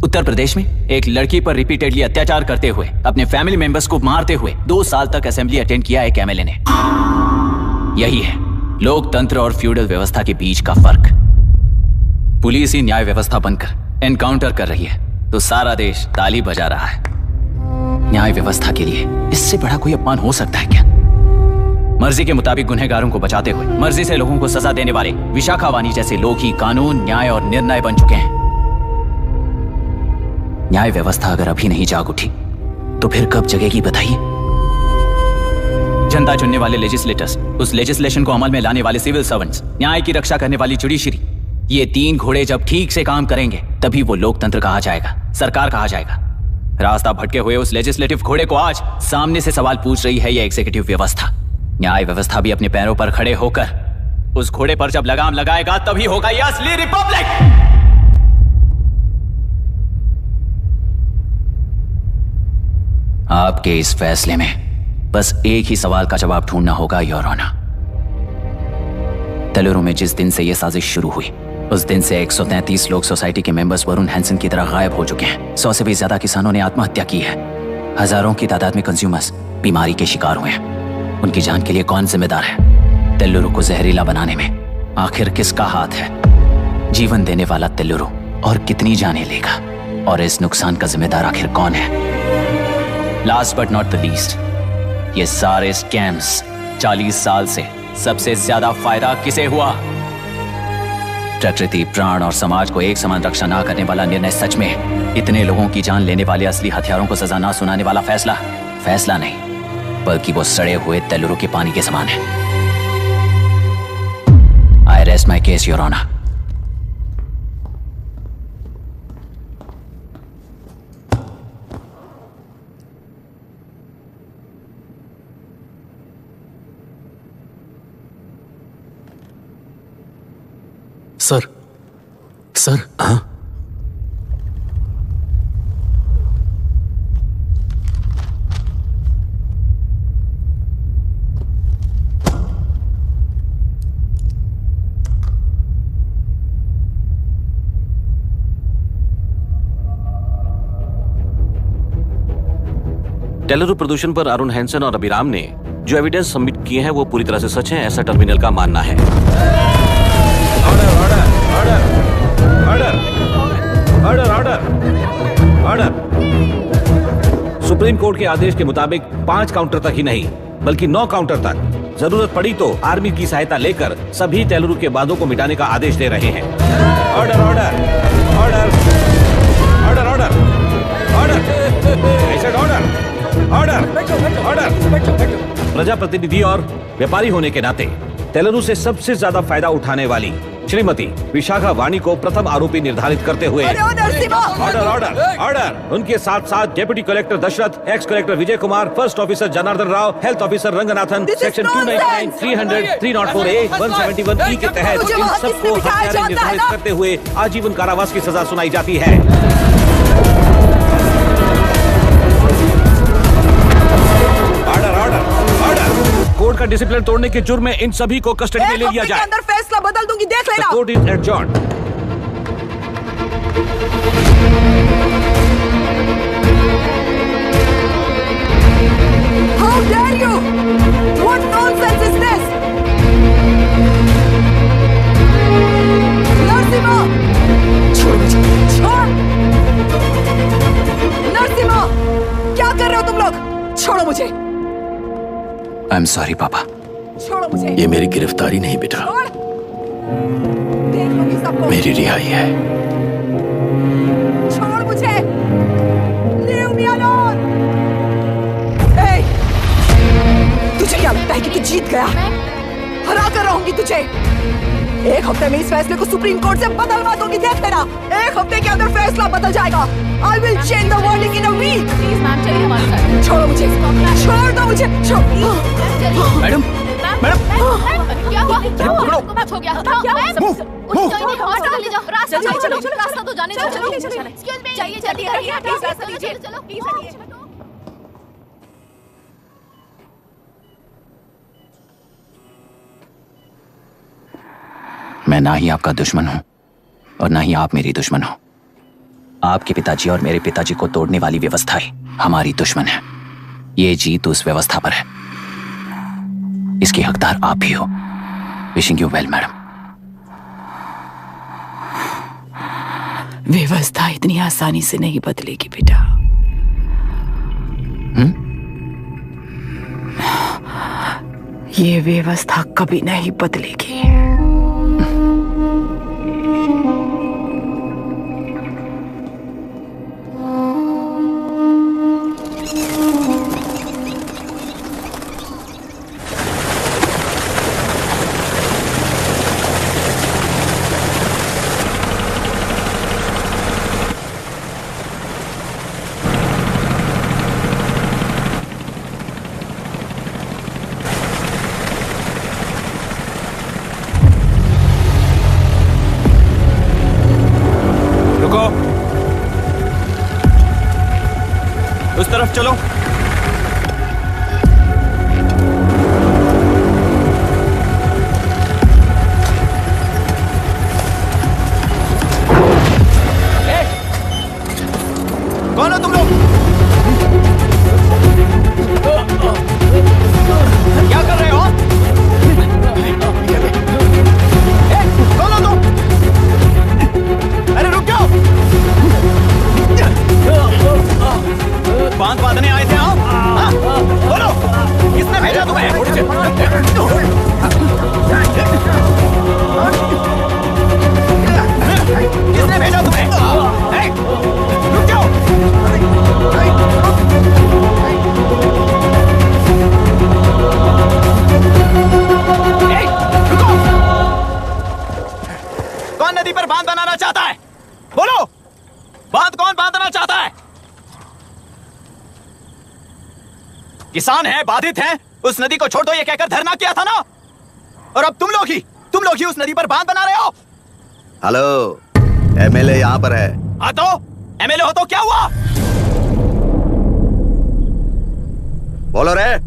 उत्तर प्रदेश में एक लड़की पर रिपीटेडली अत्याचार करते हुए, अपने फैमिली मेंबर्स को मारते हुए 2 साल तक असेंबली अटेंड किया एक एमएलए ने। यही है लोकतंत्र और फ्यूडल व्यवस्था के बीच का फर्क। पुलिस ही न्याय व्यवस्था बनकर एनकाउंटर कर रही है तो सारा देश ताली बजा रहा है। न्याय व्यवस्था के लिए इससे बड़ा कोई अपमान हो सकता है क्या? मर्जी के मुताबिक गुनहगारों को बचाते हुए मर्जी से लोगों को सजा देने वाले विशाखा वानी जैसे लोग ही कानून, न्याय और निर्णय बन चुके हैं। न्याय व्यवस्था अगर अभी नहीं जाग उठी तो फिर कब जगेगी बताइए? जनता चुनने वाले लेजिस्लेटर्स, उस लेजिस्लेशन को अमल में लाने वाले सिविल सर्वेंट्स, न्याय की रक्षा करने वाली जुडिशरी, ये 3 घोड़े जब ठीक से काम करेंगे तभी वो लोकतंत्र कहा जाएगा, सरकार कहा जाएगा। रास्ता भटके हुए उस लेजिस्लेटिव घोड़े को आज सामने से सवाल पूछ रही है ये एग्जीक्यूटिव व्यवस्था। न्याय व्यवस्था भी अपने पैरों पर खड़े होकर उस घोड़े पर जब लगाम लगाएगा तभी होगा ये असली रिपब्लिक। आपके इस फैसले में बस एक ही सवाल का जवाब ढूंढना होगा योर ऑनर। तेलुरु में जिस दिन से यह साजिश शुरू हुई उस दिन से 133 लोग सोसाइटी के मेंबर्स वरुण हैंसन की तरह गायब हो चुके हैं। 100 से भी ज्यादा किसानों ने आत्महत्या की है। हजारों की तादाद में कंज्यूमर्स बीमारी के शिकार हुए हैं। उनकी जान के लिए कौन जिम्मेदार है? तेलुरु को जहरीला बनाने में आखिर किसका हाथ है? जीवन देने वाला तेलुरु और कितनी जानें लेगा? और इस नुकसान का जिम्मेदार आखिर कौन है? Last but not the least, ये सारे स्कैम्स 40 साल से सबसे ज्यादा फायदा किसे हुआ? प्रकृति, प्राण और समाज को एक समान रक्षा ना करने वाला निर्णय सच में इतने लोगों की जान लेने वाले असली हथियारों को सजा ना सुनाने वाला फैसला नहीं बल्कि वो सड़े हुए तेलुरु के पानी के समान है। I rest my case your honour. Sir हाँ? तेलुरु प्रदूषण पर अरुण हैंसन और अभिराम ने जो एविडेंस सबमिट किए हैं वो पूरी तरह से सच है, ऐसा टर्मिनल का मानना है। ऑर्डर। सुप्रीम कोर्ट के आदेश के मुताबिक 5 काउंटर तक ही नहीं बल्कि 9 काउंटर तक जरूरत पड़ी तो आर्मी की सहायता लेकर सभी तेलुरु के बांधों को मिटाने का आदेश दे रहे हैं। Order order order order order order order. प्रजाप्रतिनिधि और व्यापारी होने के नाते तेलुरु से सबसे ज्यादा फायदा उठाने वाली श्रीमती विशाखा वाणी को प्रथम आरोपी निर्धारित करते हुए ऑर्डर ऑर्डर ऑर्डर। उनके साथ साथ deputy collector Dashrath, ex collector Vijay Kumar, first officer Janardhan Rao, health officer Ranganathan, section 299, 300, 304A, 171E के तहत इन सबको हत्यारे निर्धारित करते हुए आजीवन कारावास की सजा सुनाई जाती है। कोर्ट का डिसिप्लिन तोड़ने के जुर्म में इन सभी को कस्टडी में ले लिया जाए। अंदर फैसला बदल दूंगी, देख लेना। Court is adjourned. How dare you? What nonsense is this? Narasimha, छोड़ मुझे, छोड़। नरसिम्हा, क्या कर रहे हो तुम लोग? छोड़ो मुझे। आई एम सॉरी पापा। छोड़ो मुझे। ये मेरी गिरफ्तारी नहीं बेटा, देख लूंगी सबको। मेरी रिहाई है। छोड़ मुझे। Leave me alone. Hey, तुझे क्या लगता है कि तू जीत गया? हरा कर रहूंगी तुझे। एक हफ्ते में इस फैसले को सुप्रीम कोर्ट से बदलवा दूंगी, देख लेना। एक हफ्ते के अंदर फैसला बदल जाएगा। I will change the verdict in a week. Please ma'am, चलिए हमारे साथ। छोड़ो मुझे, छोड़ दो मुझे। मैडम, मैडम, क्या हुआ? कुछ हो गया? रास्ता तो जाने दो। एक्सक्यूज मी, चाहिए जल्दी हटिए, प्लीज रास्ता दीजिए। चलो प्लीज हटिए। मैं ना ही आपका दुश्मन हूं और ना ही आप मेरी दुश्मन हो। आपके पिताजी और मेरे पिताजी को तोड़ने वाली व्यवस्थाएं हमारी दुश्मन है। ये जीत उस व्यवस्था पर है, इसकी हकदार आप भी हो। Wishing you well madam. व्यवस्था इतनी आसानी से नहीं बदलेगी बेटा। ये व्यवस्था कभी नहीं बदलेगी। उस तरफ चलो। कौन हो तुम लोग? क्या कर रहे हो? कौन हो तुम? अरे रुक जाओ। बांध बांधने आए थे आप? बोलो, किसने भेजा तुम्हें? किसने भेजा तुम्हें? रुक जाओ। रुको। कौन नदी पर बांध बनाना चाहता है? बोलो, बांध कौन बांधना चाहता है? किसान हैं, बाधित हैं, उस नदी को छोड़ दो ये कहकर धरना किया था ना, और अब तुम लोग ही उस नदी पर बांध बना रहे हो। हेलो, एमएलए यहाँ पर है। हाँ तो एमएलए हो तो क्या हुआ? बोलो रे,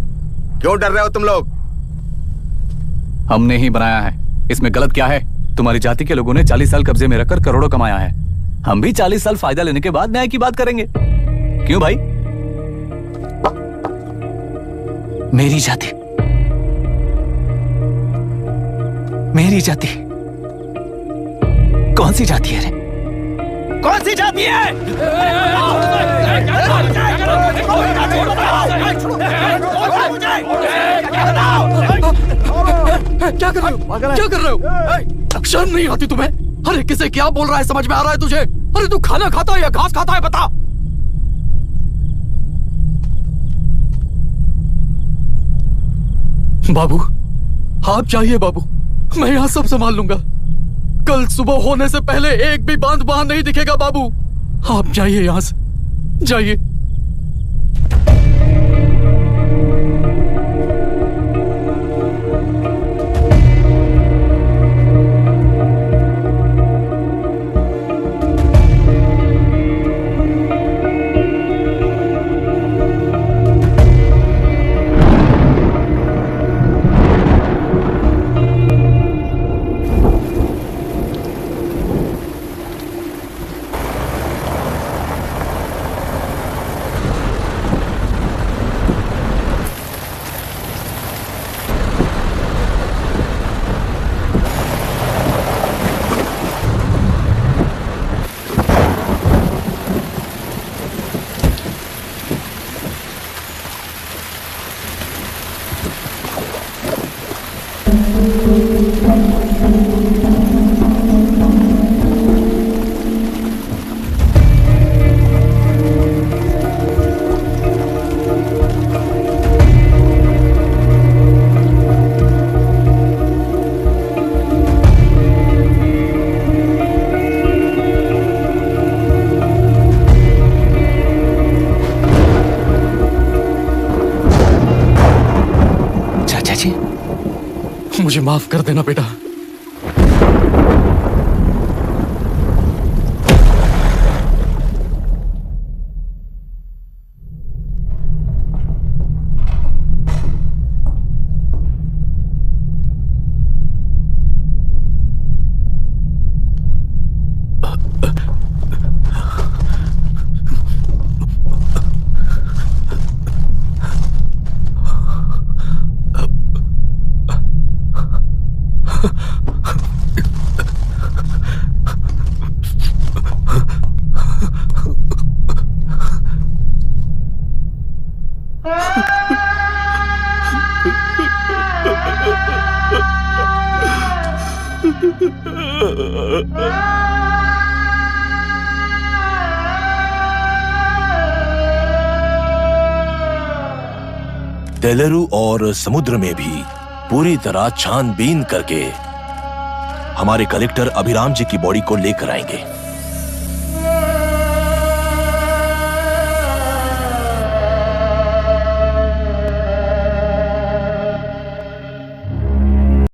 क्यों डर रहे हो तुम लोग? हमने ही बनाया है, इसमें गलत क्या है? तुम्हारी जाति के लोगों ने 40 साल कब्जे में रखकर करोड़ों कमाया है। हम भी 40 साल फायदा लेने के बाद न्याय की बात करेंगे। क्यों भाई? मेरी जाति, मेरी जाति कौन सी जाति है रे? कौन सी जाति है? क्या कर रहे हो? क्या कर रहे हो? शर्म नहीं आती तुम्हें? अरे किसे क्या बोल रहा है समझ में आ रहा है तुझे? अरे तू खाना खाता है या घास खाता है बता। बाबू आप चाहिए बाबू, मैं यहाँ सब संभाल लूंगा। कल सुबह होने से पहले एक भी बांध वहां नहीं दिखेगा बाबू। आप जाइए यहाँ से, जाइए। मुझे माफ कर देना बेटा। तेलुरु और समुद्र में भी पूरी तरह छानबीन करके हमारे कलेक्टर अभिराम जी की बॉडी को लेकर आएंगे।